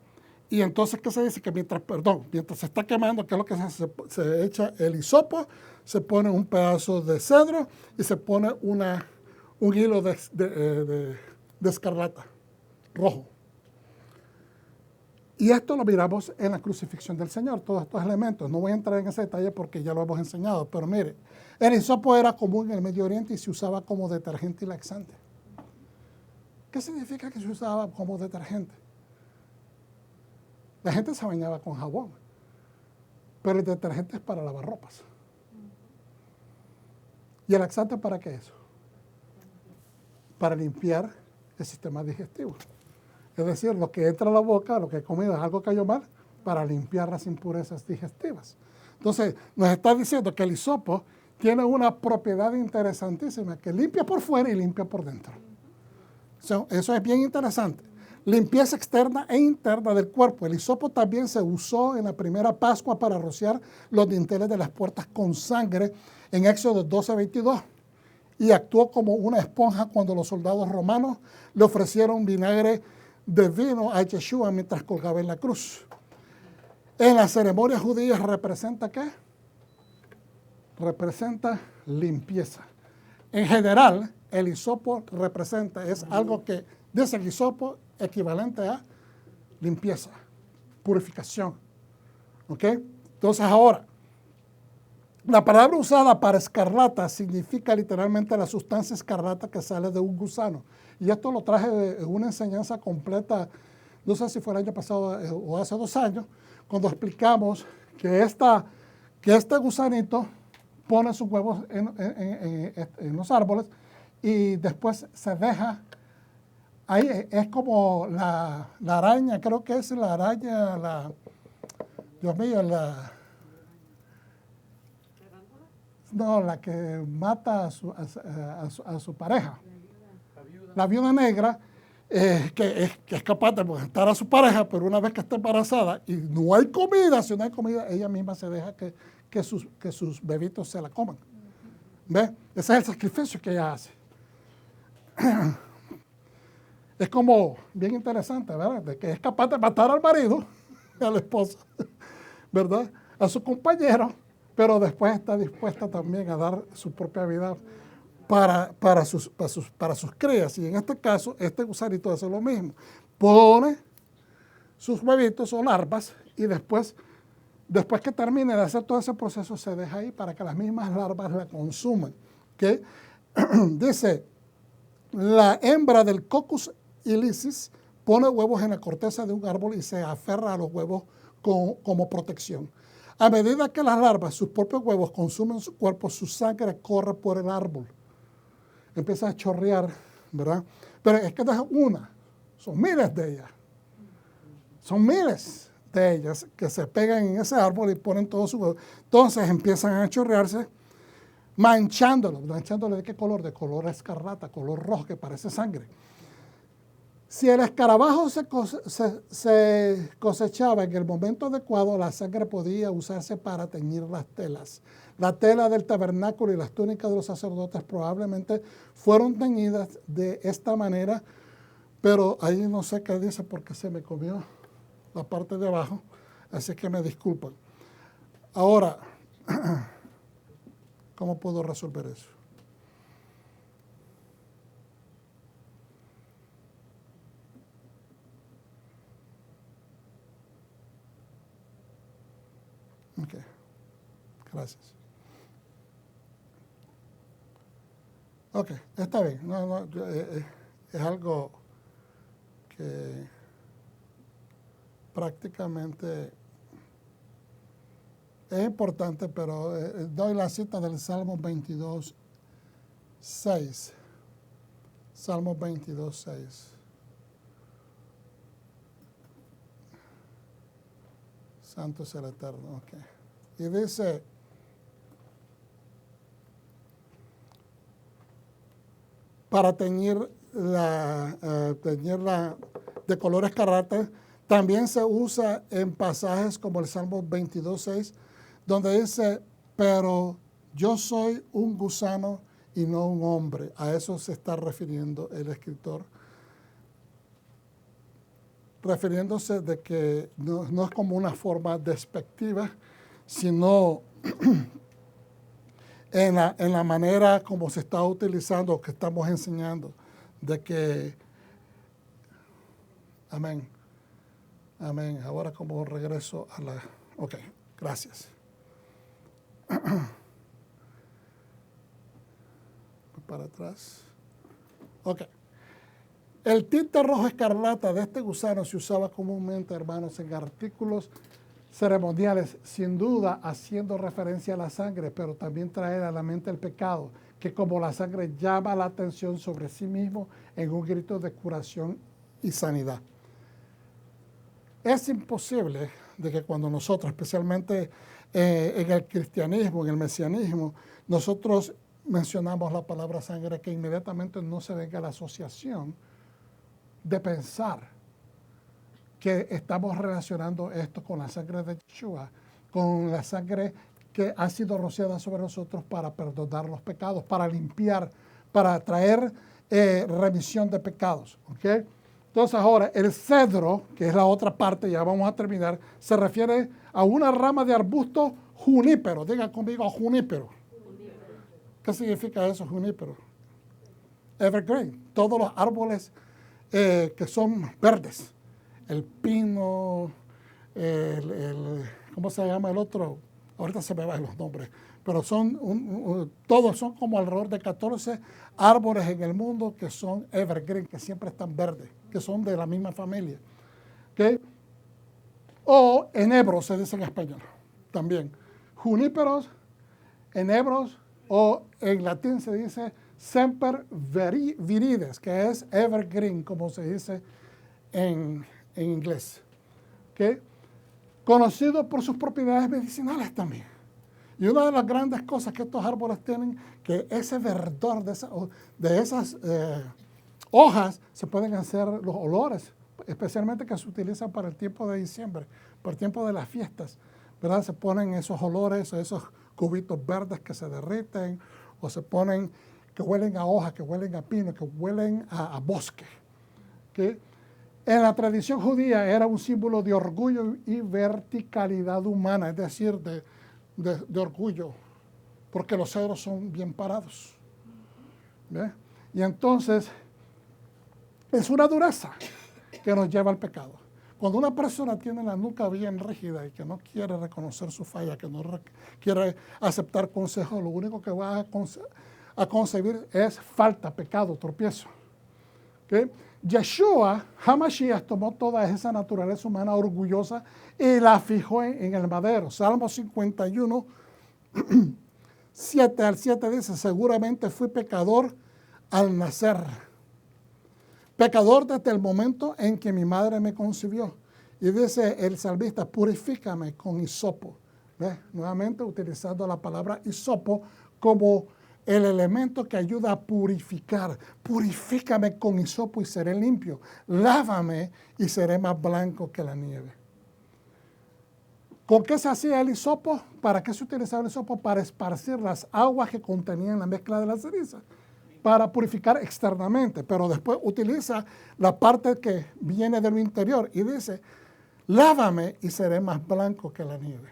Y entonces, ¿qué se dice? Que mientras se está quemando, ¿qué es lo que se hace? Se echa el hisopo, se pone un pedazo de cedro y se pone un hilo de escarlata rojo. Y esto lo miramos en la crucifixión del Señor, todos estos elementos. No voy a entrar en ese detalle porque ya lo hemos enseñado, pero mire, el hisopo era común en el Medio Oriente y se usaba como detergente y laxante. ¿Qué significa que se usaba como detergente? La gente se bañaba con jabón, pero el detergente es para lavar ropas. ¿Y el laxante para qué es? Para limpiar el sistema digestivo. Es decir, lo que entra a la boca, lo que he comido es algo que cayó mal, para limpiar las impurezas digestivas. Entonces, nos está diciendo que el hisopo tiene una propiedad interesantísima, que limpia por fuera y limpia por dentro. Eso es bien interesante. Limpieza externa e interna del cuerpo. El hisopo también se usó en la primera Pascua para rociar los dinteles de las puertas con sangre en Éxodo 12:22. Y actuó como una esponja cuando los soldados romanos le ofrecieron vinagre de vino a Yeshua mientras colgaba en la cruz. En las ceremonias judías representa ¿qué? Representa limpieza. En general, el hisopo es algo que dice el hisopo equivalente a limpieza, purificación. ¿Ok? Entonces ahora, la palabra usada para escarlata significa literalmente la sustancia escarlata que sale de un gusano. Y esto lo traje de una enseñanza completa, no sé si fue el año pasado o hace 2 años, cuando explicamos que este gusanito pone sus huevos en los árboles y después se deja. Ahí es como la araña, creo que es la araña, Dios mío, la que mata a su pareja. La viuda negra, que es capaz de matar a su pareja, pero una vez que está embarazada y no hay comida, si no hay comida, ella misma se deja que sus bebitos se la coman. ¿Ves? Ese es el sacrificio que ella hace. Es como bien interesante, ¿verdad? De que es capaz de matar al marido, a la esposa, ¿verdad? A su compañero, pero después está dispuesta también a dar su propia vida para sus crías. Y en este caso, este gusanito hace lo mismo. Pone sus huevitos o larvas y después que termine de hacer todo ese proceso, se deja ahí para que las mismas larvas la consuman. ¿Okay? Dice, la hembra del Coccus ilicis pone huevos en la corteza de un árbol y se aferra a los huevos como protección. A medida que las larvas, sus propios huevos, consumen su cuerpo, su sangre corre por el árbol. Empieza a chorrear, ¿verdad? Pero es que no es una, son miles de ellas. Son miles de ellas que se pegan en ese árbol y ponen todos sus huevos. Entonces empiezan a chorrearse, manchándolo. ¿Manchándolo de qué color? De color escarlata, color rojo, que parece sangre. Si el escarabajo se cosechaba en el momento adecuado, la sangre podía usarse para teñir las telas. La tela del tabernáculo y las túnicas de los sacerdotes probablemente fueron teñidas de esta manera, pero ahí no sé qué dice porque se me comió la parte de abajo, así que me disculpan. Ahora, ¿cómo puedo resolver eso? Ok, gracias. Ok, está bien. Es algo que prácticamente es importante, pero doy la cita del Salmo 22, 6. Salmo 22, 6. Santo es el Eterno. Ok. Y dice, para teñirla de color escarlata, también se usa en pasajes como el Salmo 22, 6, donde dice, pero yo soy un gusano y no un hombre. A eso se está refiriendo el escritor, refiriéndose de que no es como una forma despectiva, sino en la manera como se está utilizando, que estamos enseñando, de que, amén, amén. Ahora como regreso a la, ok, gracias. Para atrás. Ok. El tinte rojo escarlata de este gusano se usaba comúnmente, hermanos, en artículos ceremoniales, sin duda haciendo referencia a la sangre, pero también traer a la mente el pecado, que como la sangre llama la atención sobre sí mismo en un grito de curación y sanidad. Es imposible de que cuando nosotros, especialmente en el cristianismo, en el mesianismo, nosotros mencionamos la palabra sangre, que inmediatamente no se venga la asociación de pensar que estamos relacionando esto con la sangre de Yeshua, con la sangre que ha sido rociada sobre nosotros para perdonar los pecados, para limpiar, para traer remisión de pecados. ¿Okay? Entonces ahora, el cedro, que es la otra parte, ya vamos a terminar, se refiere a una rama de arbusto junípero. Diga conmigo, junípero. ¿Qué significa eso, junípero? Evergreen, todos los árboles que son verdes. El pino, ¿cómo se llama el otro? Ahorita se me van los nombres, pero todos son como alrededor de 14 árboles en el mundo que son evergreen, que siempre están verdes, que son de la misma familia. ¿Okay? O enebros, se dice en español, también. Juníperos, enebros, o en latín se dice semper virides, que es evergreen, como se dice en inglés. ¿Okay? Conocido por sus propiedades medicinales también. Y una de las grandes cosas que estos árboles tienen, que ese verdor de esas hojas se pueden hacer los olores, especialmente que se utilizan para el tiempo de diciembre, para el tiempo de las fiestas, ¿verdad? Se ponen esos olores, esos cubitos verdes que se derriten, o se ponen que huelen a hoja, que huelen a pino, que huelen a bosque. ¿Okay? En la tradición judía era un símbolo de orgullo y verticalidad humana, es decir, de orgullo, porque los cedros son bien parados. ¿Ve? Y entonces es una dureza que nos lleva al pecado. Cuando una persona tiene la nuca bien rígida y que no quiere reconocer su falla, que no quiere aceptar consejos, lo único que va a concebir es falta, pecado, tropiezo. ¿Okay? Yeshua, HaMashiach, tomó toda esa naturaleza humana orgullosa y la fijó en el madero. Salmo 51, 7 al 7 dice, seguramente fui pecador al nacer. Pecador desde el momento en que mi madre me concibió. Y dice el salmista, purifícame con hisopo. ¿Ves? Nuevamente utilizando la palabra hisopo como el elemento que ayuda a purificar. Purifícame con hisopo y seré limpio. Lávame y seré más blanco que la nieve. ¿Con qué se hacía el hisopo? ¿Para qué se utilizaba el hisopo? Para esparcir las aguas que contenían la mezcla de la ceniza, para purificar externamente, pero después utiliza la parte que viene de lo interior y dice, lávame y seré más blanco que la nieve.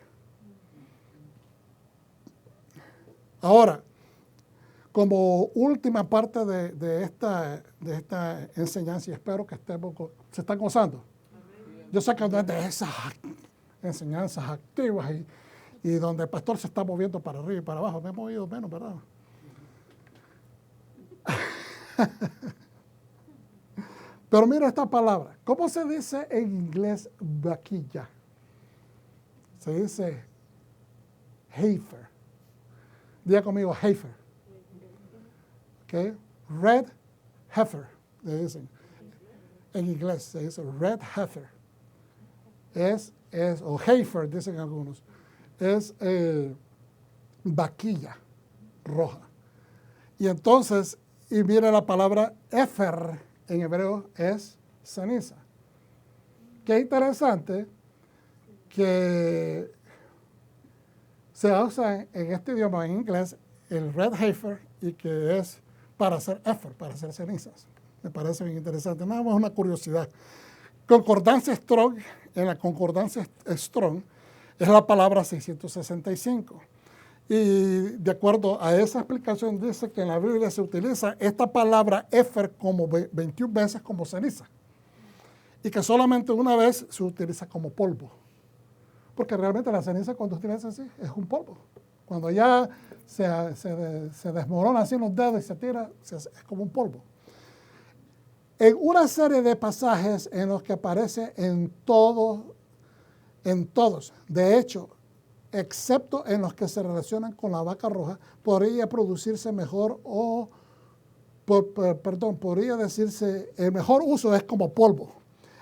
Ahora, como última parte de esta enseñanza, y espero que se están gozando. Yo sé que no es de esas enseñanzas activas y donde el pastor se está moviendo para arriba y para abajo. Me he movido menos, ¿verdad? Pero mira esta palabra. ¿Cómo se dice en inglés vaquilla? Se dice heifer. Diga conmigo heifer. ¿Okay? Red heifer, le dicen. En inglés se dice red heifer. O heifer, dicen algunos. Es vaquilla roja. Y entonces, y mira la palabra efer en hebreo es ceniza. Qué interesante que se usa en este idioma, en inglés, el red heifer y que es para hacer efer, para hacer cenizas. Me parece bien interesante. Nada más una curiosidad. Concordancia Strong, en la concordancia Strong, es la palabra 665. Y de acuerdo a esa explicación dice que en la Biblia se utiliza esta palabra efer como 21 veces como ceniza. Y que solamente una vez se utiliza como polvo. Porque realmente la ceniza cuando se utiliza así es un polvo. Cuando ya se desmorona así en los dedos y se tira, es como un polvo. En una serie de pasajes en los que aparece en todos, de hecho, excepto en los que se relacionan con la vaca roja, podría producirse mejor podría decirse, el mejor uso es como polvo.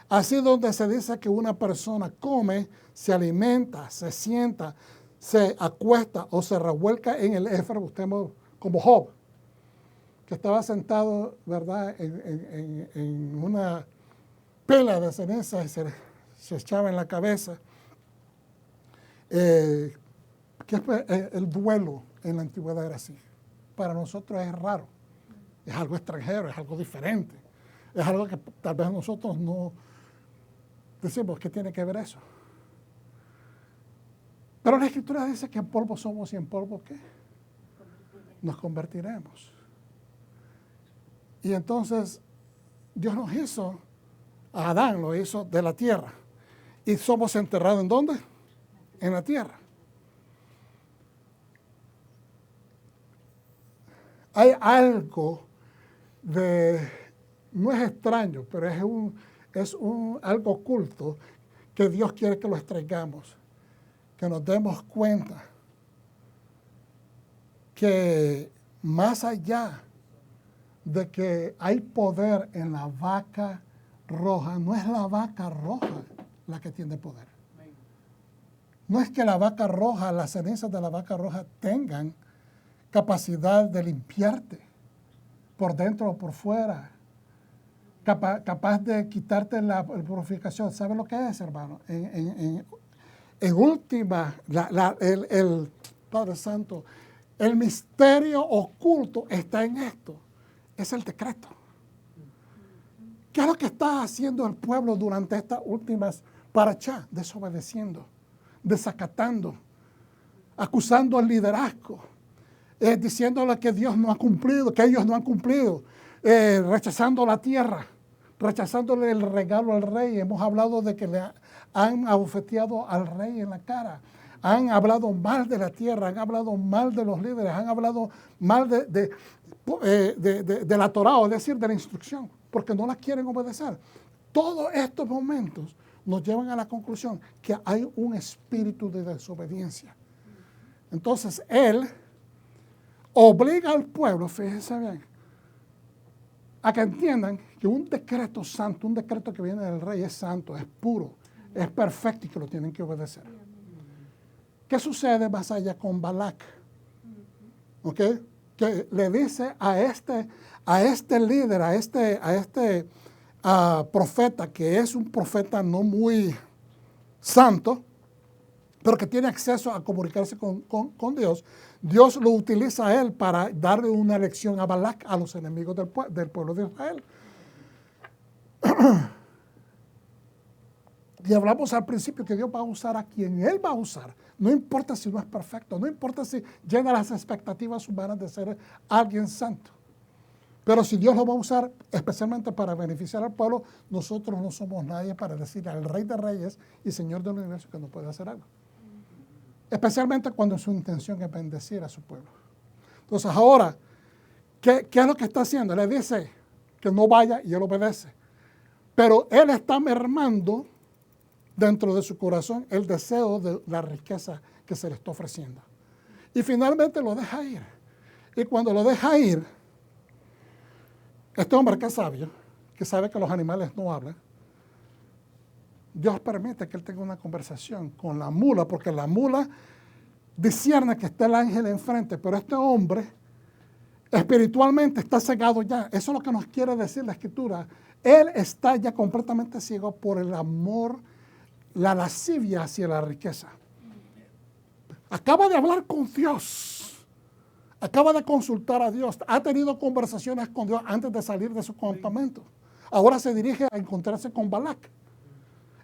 Así donde se dice que una persona come, se alimenta, se sienta, se acuesta o se revuelca en el éfer, como Job, que estaba sentado, ¿verdad?, en una pela de ceniza y se echaba en la cabeza. Que el duelo en la antigüedad era así. Para nosotros es raro, es algo extranjero, es algo diferente, es algo que tal vez nosotros no decimos que tiene que ver eso. Pero la Escritura dice que en polvo somos y en polvo ¿qué? Nos convertiremos. Y entonces Dios nos hizo, a Adán lo hizo de la tierra. Y somos enterrados ¿en dónde? En la tierra. Hay algo no es extraño, pero es algo oculto que Dios quiere que lo extraigamos, que nos demos cuenta que más allá de que hay poder en la vaca roja, no es la vaca roja la que tiene poder. No es que la vaca roja, las cenizas de la vaca roja tengan capacidad de limpiarte por dentro o por fuera, capaz de quitarte la purificación. ¿Sabe lo que es, hermano? En última, el Padre Santo, el misterio oculto está en esto. Es el decreto. ¿Qué es lo que está haciendo el pueblo durante estas últimas parachá? Desobedeciendo, desacatando, acusando al liderazgo, diciéndole que Dios no ha cumplido, que ellos no han cumplido, rechazando la tierra, rechazándole el regalo al rey. Hemos hablado de que le han abofeteado al rey en la cara, han hablado mal de la tierra, han hablado mal de los líderes, han hablado mal de la Torá, es decir, de la instrucción, porque no la quieren obedecer. Todos estos momentos nos llevan a la conclusión que hay un espíritu de desobediencia. Entonces, Él obliga al pueblo, fíjense bien, a que entiendan que un decreto santo, un decreto que viene del rey es santo, es puro, es perfecto y que lo tienen que obedecer. ¿Qué sucede más allá con Balac? ¿Ok? que le dice a este líder, a este profeta, que es un profeta no muy santo, pero que tiene acceso a comunicarse con Dios, Dios lo utiliza a él para darle una lección a Balac, a los enemigos del pueblo de Israel. Y hablamos al principio que Dios va a usar a quien Él va a usar. No importa si no es perfecto, no importa si llena las expectativas humanas de ser alguien santo. Pero si Dios lo va a usar especialmente para beneficiar al pueblo, nosotros no somos nadie para decirle al Rey de Reyes y Señor del Universo que no puede hacer algo. Especialmente cuando su intención es bendecir a su pueblo. Entonces ahora, ¿qué es lo que está haciendo? Le dice que no vaya y él obedece. Pero él está mermando dentro de su corazón el deseo de la riqueza que se le está ofreciendo. Y finalmente lo deja ir. Y cuando lo deja ir, este hombre que es sabio, que sabe que los animales no hablan, Dios permite que él tenga una conversación con la mula, porque la mula discierne que está el ángel enfrente, pero este hombre espiritualmente está cegado ya. Eso es lo que nos quiere decir la Escritura. Él está ya completamente ciego por el amor, la lascivia hacia la riqueza. Acaba de hablar con Dios. Acaba de consultar a Dios. Ha tenido conversaciones con Dios antes de salir de su campamento. Ahora se dirige a encontrarse con Balac.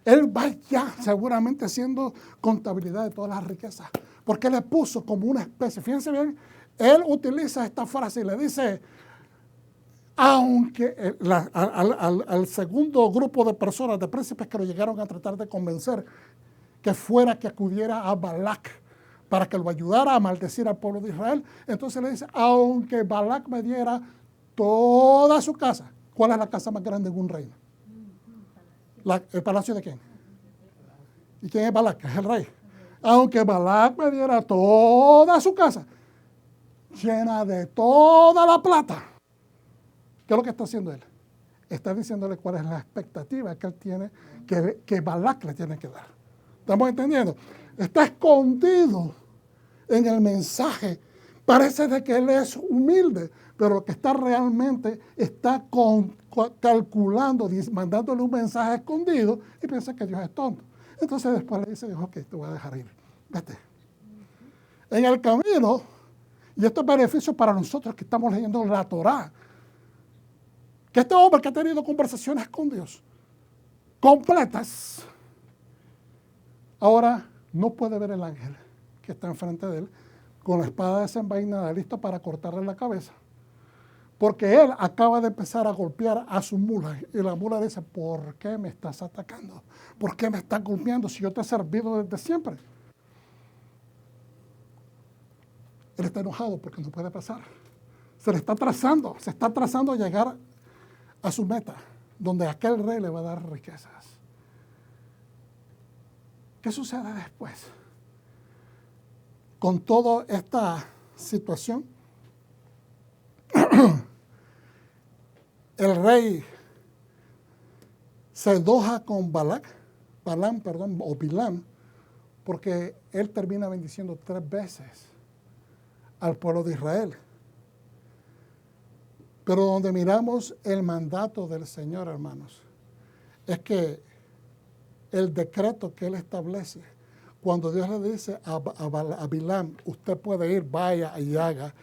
Él va ya seguramente haciendo contabilidad de todas las riquezas. Porque le puso como una especie. Fíjense bien, él utiliza esta frase y le dice, aunque al segundo grupo de personas, de príncipes que lo llegaron a tratar de convencer, que fuera que acudiera a Balac para que lo ayudara a maldecir al pueblo de Israel, entonces le dice, aunque Balac me diera toda su casa. ¿Cuál es la casa más grande en un reino? ¿El palacio de quién? ¿Y quién es Balac? Es el rey. Aunque Balac me diera toda su casa, llena de toda la plata. ¿Qué es lo que está haciendo él? Está diciéndole cuál es la expectativa que él tiene, que Balac le tiene que dar. ¿Estamos entendiendo? Está escondido en el mensaje. Parece de que él es humilde, pero lo que está realmente está calculando, mandándole un mensaje escondido y piensa que Dios es tonto. Entonces después le dice, ok, te voy a dejar ir. Vete. En el camino, y esto es beneficio para nosotros que estamos leyendo la Torá, que este hombre que ha tenido conversaciones con Dios completas, ahora no puede ver el ángel que está enfrente de él con la espada desenvainada, listo para cortarle la cabeza. Porque él acaba de empezar a golpear a su mula. Y la mula dice, ¿por qué me estás atacando? ¿Por qué me estás golpeando si yo te he servido desde siempre? Él está enojado porque no puede pasar. Se está trazando llegar a su meta, donde aquel rey le va a dar riquezas. ¿Qué sucede después? Con toda esta situación, el rey se enoja con Bilam, porque él termina bendiciendo 3 veces al pueblo de Israel. Pero donde miramos el mandato del Señor, hermanos, es que el decreto que él establece, cuando Dios le dice a Bilam, usted puede ir, vaya y haga,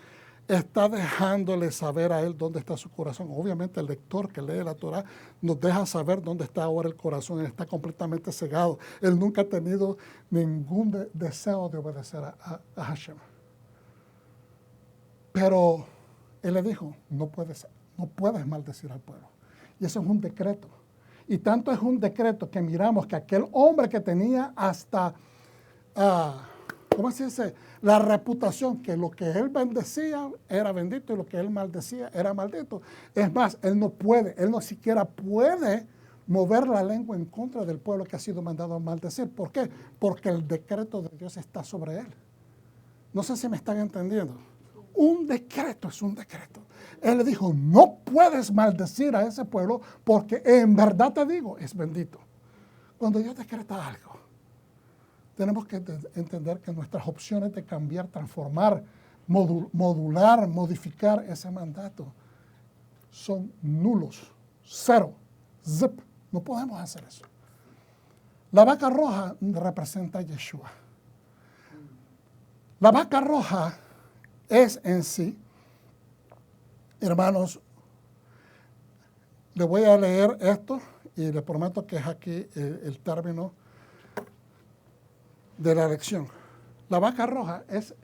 está dejándole saber a él dónde está su corazón. Obviamente el lector que lee la Torá nos deja saber dónde está ahora el corazón. Él está completamente cegado. Él nunca ha tenido ningún deseo de obedecer a Hashem. Pero él le dijo, no puedes maldecir al pueblo. Y eso es un decreto. Y tanto es un decreto que miramos que aquel hombre que tenía hasta, ¿cómo se dice? La reputación que lo que él bendecía era bendito y lo que él maldecía era maldito. Es más, él no siquiera puede mover la lengua en contra del pueblo que ha sido mandado a maldecir. ¿Por qué? Porque el decreto de Dios está sobre él. No sé si me están entendiendo. Un decreto es un decreto. Él le dijo, no puedes maldecir a ese pueblo porque en verdad te digo, es bendito. Cuando Dios decreta algo, tenemos que entender que nuestras opciones de cambiar, transformar, modular, modificar ese mandato, son nulos, cero, zip. No podemos hacer eso. La vaca roja representa a Yeshua. La vaca roja es en sí, hermanos, le voy a leer esto y les prometo que es aquí el término de la lección. La vaca roja es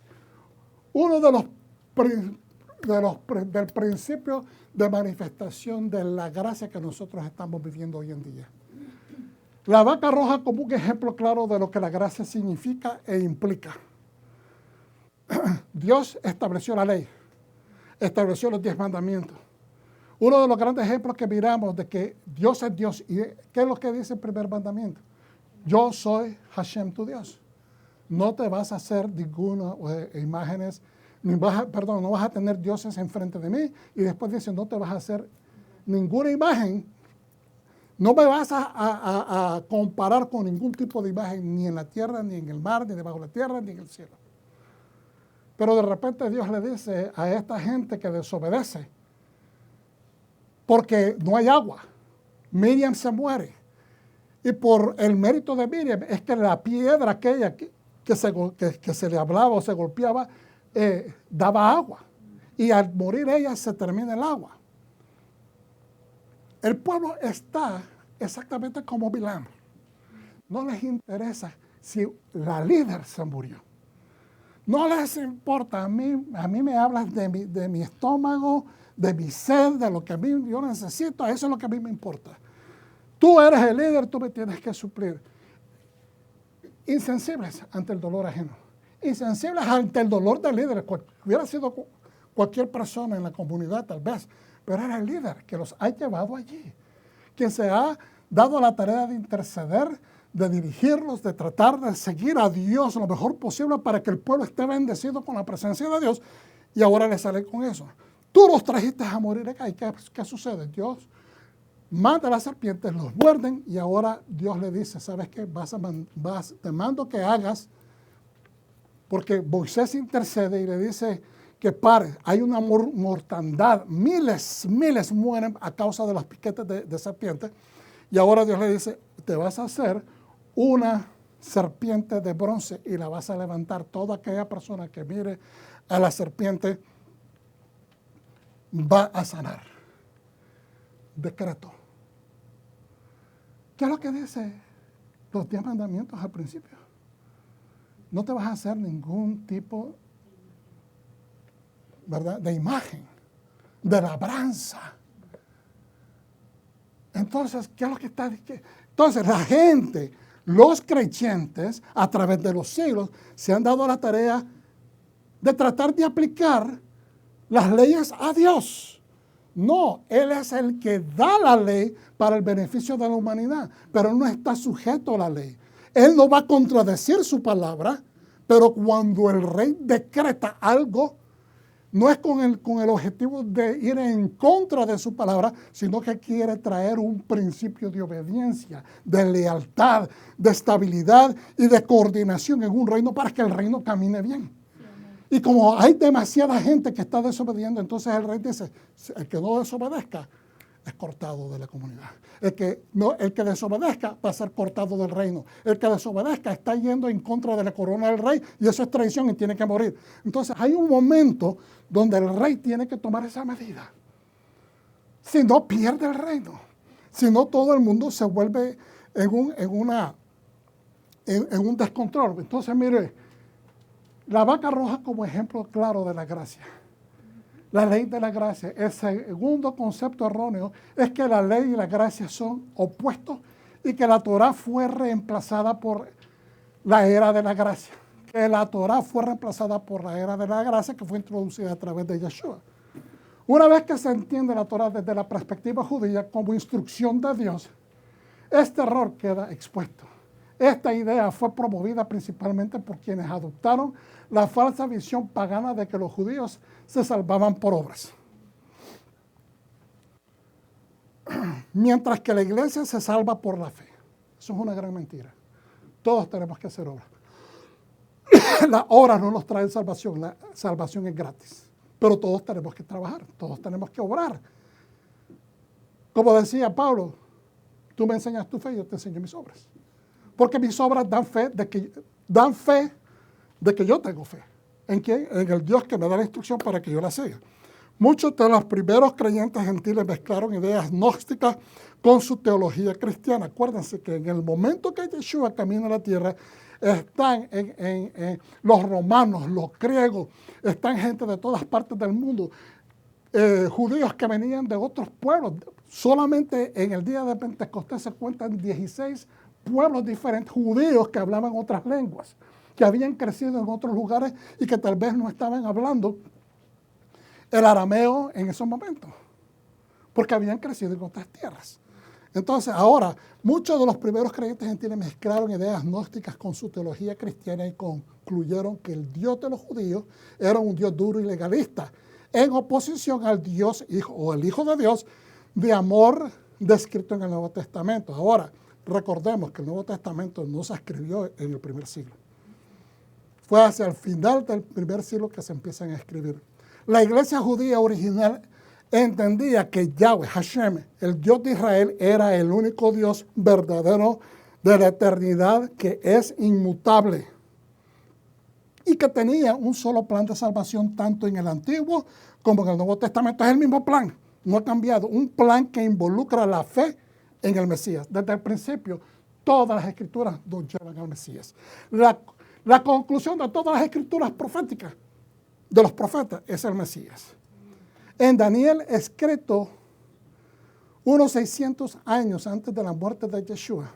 uno del principio de manifestación de la gracia que nosotros estamos viviendo hoy en día. La vaca roja como un ejemplo claro de lo que la gracia significa e implica. Dios estableció la ley, estableció los 10 mandamientos. Uno de los grandes ejemplos que miramos de que Dios es Dios, ¿y qué es lo que dice el primer mandamiento? Yo soy Hashem tu Dios. No te vas a hacer ninguna imágenes, no vas a tener dioses enfrente de mí, y después dice, no te vas a hacer ninguna imagen, no me vas a comparar con ningún tipo de imagen, ni en la tierra, ni en el mar, ni debajo de la tierra, ni en el cielo. Pero de repente Dios le dice a esta gente que desobedece, porque no hay agua, Miriam se muere, y por el mérito de Miriam es que la piedra aquella que se le hablaba o se golpeaba, daba agua. Y al morir ella se termina el agua. El pueblo está exactamente como Bilam. No les interesa si la líder se murió. No les importa. A mí me hablas de mi estómago, de mi sed, de lo que a mí yo necesito. Eso es lo que a mí me importa. Tú eres el líder, tú me tienes que suplir. Insensibles ante el dolor ajeno, insensibles ante el dolor del líder. Hubiera sido cualquier persona en la comunidad tal vez, pero era el líder que los ha llevado allí, que se ha dado la tarea de interceder, de dirigirlos, de tratar de seguir a Dios lo mejor posible para que el pueblo esté bendecido con la presencia de Dios, y ahora le sale con eso. Tú los trajiste a morir acá, ¿y qué sucede? Dios mata a las serpientes, los muerden, y ahora Dios le dice, ¿sabes qué? Te mando que hagas, porque Moisés intercede y le dice que pare. Hay una mortandad, miles mueren a causa de los piquetes de serpientes, y ahora Dios le dice, te vas a hacer una serpiente de bronce y la vas a levantar. Toda aquella persona que mire a la serpiente va a sanar. Decreto. ¿Qué es lo que dice los 10 mandamientos al principio? No te vas a hacer ningún tipo, ¿verdad?, de imagen, de labranza. Entonces, ¿qué es lo que está diciendo? Entonces, la gente, los creyentes, a través de los siglos, se han dado la tarea de tratar de aplicar las leyes a Dios. No, Él es el que da la ley para el beneficio de la humanidad, pero no está sujeto a la ley. Él no va a contradecir su palabra, pero cuando el rey decreta algo, no es con el objetivo de ir en contra de su palabra, sino que quiere traer un principio de obediencia, de lealtad, de estabilidad y de coordinación en un reino para que el reino camine bien. Y como hay demasiada gente que está desobediendo, entonces el rey dice, el que no desobedezca es cortado de la comunidad. El que desobedezca va a ser cortado del reino. El que desobedezca está yendo en contra de la corona del rey y eso es traición y tiene que morir. Entonces hay un momento donde el rey tiene que tomar esa medida. Si no, pierde el reino. Si no, todo el mundo se vuelve en un descontrol. Entonces, mire, la vaca roja como ejemplo claro de la gracia. La ley de la gracia. El segundo concepto erróneo es que la ley y la gracia son opuestos y que la Torah fue reemplazada por la era de la gracia. Que la Torah fue reemplazada por la era de la gracia que fue introducida a través de Yeshua. Una vez que se entiende la Torah desde la perspectiva judía como instrucción de Dios, este error queda expuesto. Esta idea fue promovida principalmente por quienes adoptaron la falsa visión pagana de que los judíos se salvaban por obras. Mientras que la iglesia se salva por la fe. Eso es una gran mentira. Todos tenemos que hacer obras. Las obras no nos traen salvación, la salvación es gratis. Pero todos tenemos que trabajar, todos tenemos que obrar. Como decía Pablo, tú me enseñas tu fe y yo te enseño mis obras. Porque mis obras dan fe de que yo tengo fe. ¿En quién? En el Dios que me da la instrucción para que yo la siga. Muchos de los primeros creyentes gentiles mezclaron ideas gnósticas con su teología cristiana. Acuérdense que en el momento que Yeshua camina a la tierra, están los romanos, los griegos, están gente de todas partes del mundo, judíos que venían de otros pueblos. Solamente en el día de Pentecostés se cuentan 16 pueblos diferentes, judíos que hablaban otras lenguas, que habían crecido en otros lugares y que tal vez no estaban hablando el arameo en esos momentos, porque habían crecido en otras tierras. Entonces, ahora, muchos de los primeros creyentes gentiles mezclaron ideas gnósticas con su teología cristiana y concluyeron que el Dios de los judíos era un Dios duro y legalista, en oposición al Dios Hijo, o el Hijo de Dios, de amor descrito en el Nuevo Testamento. Ahora, recordemos que el Nuevo Testamento no se escribió en el primer siglo. Fue hacia el final del primer siglo que se empiezan a escribir. La iglesia judía original entendía que Yahweh, Hashem, el Dios de Israel, era el único Dios verdadero de la eternidad que es inmutable y que tenía un solo plan de salvación tanto en el Antiguo como en el Nuevo Testamento. Es el mismo plan, no ha cambiado. Un plan que involucra la fe en el Mesías. Desde el principio, todas las escrituras nos llevan al Mesías. La conclusión de todas las escrituras proféticas de los profetas es el Mesías. En Daniel, escrito unos 600 años antes de la muerte de Yeshua,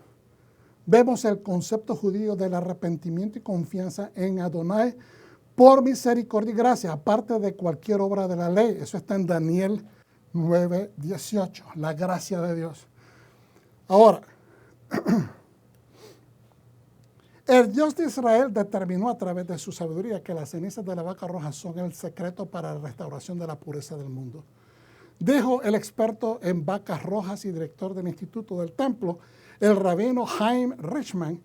vemos el concepto judío del arrepentimiento y confianza en Adonai por misericordia y gracia, aparte de cualquier obra de la ley. Eso está en Daniel 9:18, la gracia de Dios. Ahora, el Dios de Israel determinó a través de su sabiduría que las cenizas de la vaca roja son el secreto para la restauración de la pureza del mundo. Dijo el experto en vacas rojas y director del Instituto del Templo, el rabino Chaim Richman,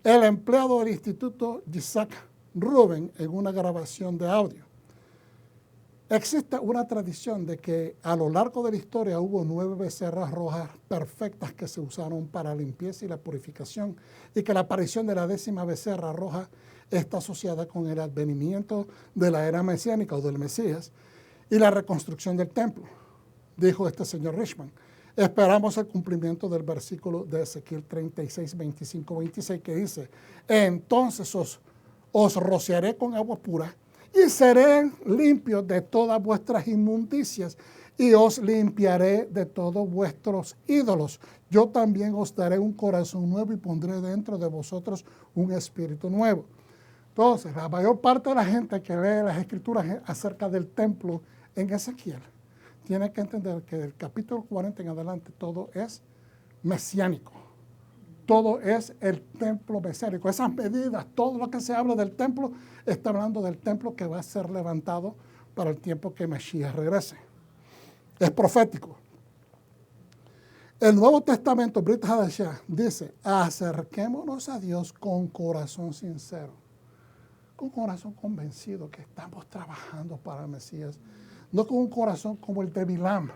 el empleado del Instituto Isaac Rubin, en una grabación de audio. Existe una tradición de que a lo largo de la historia hubo 9 becerras rojas perfectas que se usaron para la limpieza y la purificación, y que la aparición de la 10ª becerra roja está asociada con el advenimiento de la era mesiánica o del Mesías y la reconstrucción del templo. Dijo este señor Richman. Esperamos el cumplimiento del versículo de Ezequiel 36, 25, 26, que dice: entonces os rociaré con agua pura y seré limpio de todas vuestras inmundicias y os limpiaré de todos vuestros ídolos. Yo también os daré un corazón nuevo y pondré dentro de vosotros un espíritu nuevo. Entonces, la mayor parte de la gente que lee las escrituras acerca del templo en Ezequiel tiene que entender que del capítulo 40 en adelante todo es mesiánico. Todo es el templo mesiánico. Esas medidas, todo lo que se habla del templo, está hablando del templo que va a ser levantado para el tiempo que Mesías regrese. Es profético. El Nuevo Testamento, Brit Hadashah, dice: acerquémonos a Dios con corazón sincero, con corazón convencido que estamos trabajando para el Mesías, no con un corazón como el de Bilam.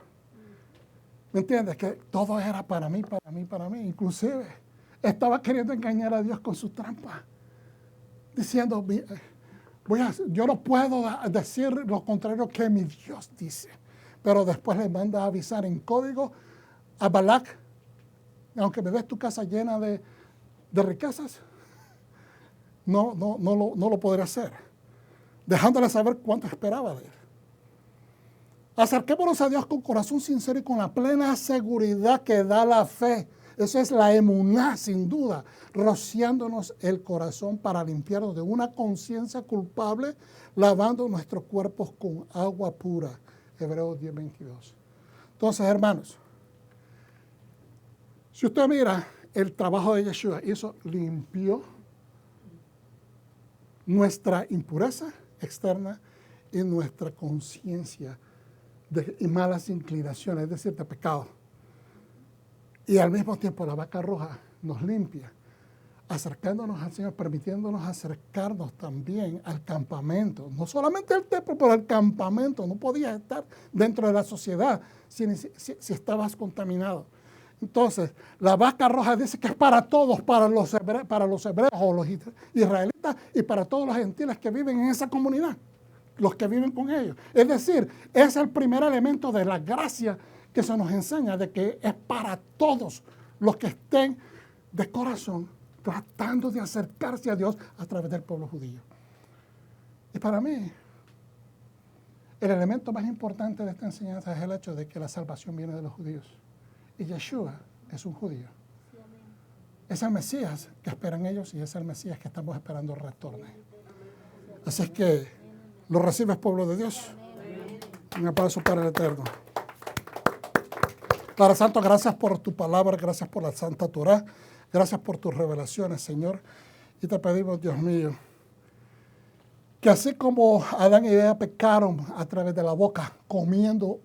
¿Me entiendes? Que todo era para mí, para mí, para mí. Inclusive estaba queriendo engañar a Dios con su trampa, diciendo: yo no puedo decir lo contrario que mi Dios dice. Pero después le manda a avisar en código a Balac: aunque me des tu casa llena de riquezas, no lo podré hacer, dejándole saber cuánto esperaba de él. Acerquémonos a Dios con corazón sincero y con la plena seguridad que da la fe. Eso es la emuná, sin duda, rociándonos el corazón para limpiarnos de una conciencia culpable, lavando nuestros cuerpos con agua pura. Hebreos 10:22. Entonces, hermanos, si usted mira el trabajo de Yeshua, eso limpió nuestra impureza externa y nuestra conciencia de malas inclinaciones, es decir, de pecado. Y al mismo tiempo la vaca roja nos limpia acercándonos al Señor, permitiéndonos acercarnos también al campamento. No solamente al templo, pero al campamento. No podías estar dentro de la sociedad si estabas contaminado. Entonces, la vaca roja dice que es para todos, para los hebreos o los israelitas y para todos los gentiles que viven en esa comunidad, los que viven con ellos. Es decir, es el primer elemento de la gracia que se nos enseña, de que es para todos los que estén de corazón tratando de acercarse a Dios a través del pueblo judío. Y para mí, el elemento más importante de esta enseñanza es el hecho de que la salvación viene de los judíos. Y Yeshua es un judío. Es el Mesías que esperan ellos y es el Mesías que estamos esperando retorne. Así es que, ¿lo recibes, pueblo de Dios? Un aplauso para el Eterno. Padre Santo, gracias por tu palabra, gracias por la Santa Torá, gracias por tus revelaciones, Señor. Y te pedimos, Dios mío, que así como Adán y Eva pecaron a través de la boca, comiendo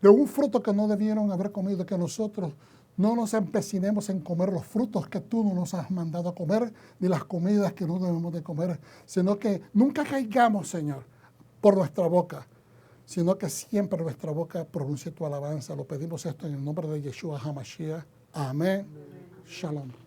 de un fruto que no debieron haber comido, que nosotros no nos empecinemos en comer los frutos que tú no nos has mandado a comer, ni las comidas que no debemos de comer, sino que nunca caigamos, Señor, por nuestra boca, sino que siempre nuestra boca pronuncie tu alabanza. Lo pedimos esto en el nombre de Yeshua HaMashiach. Amén. Shalom.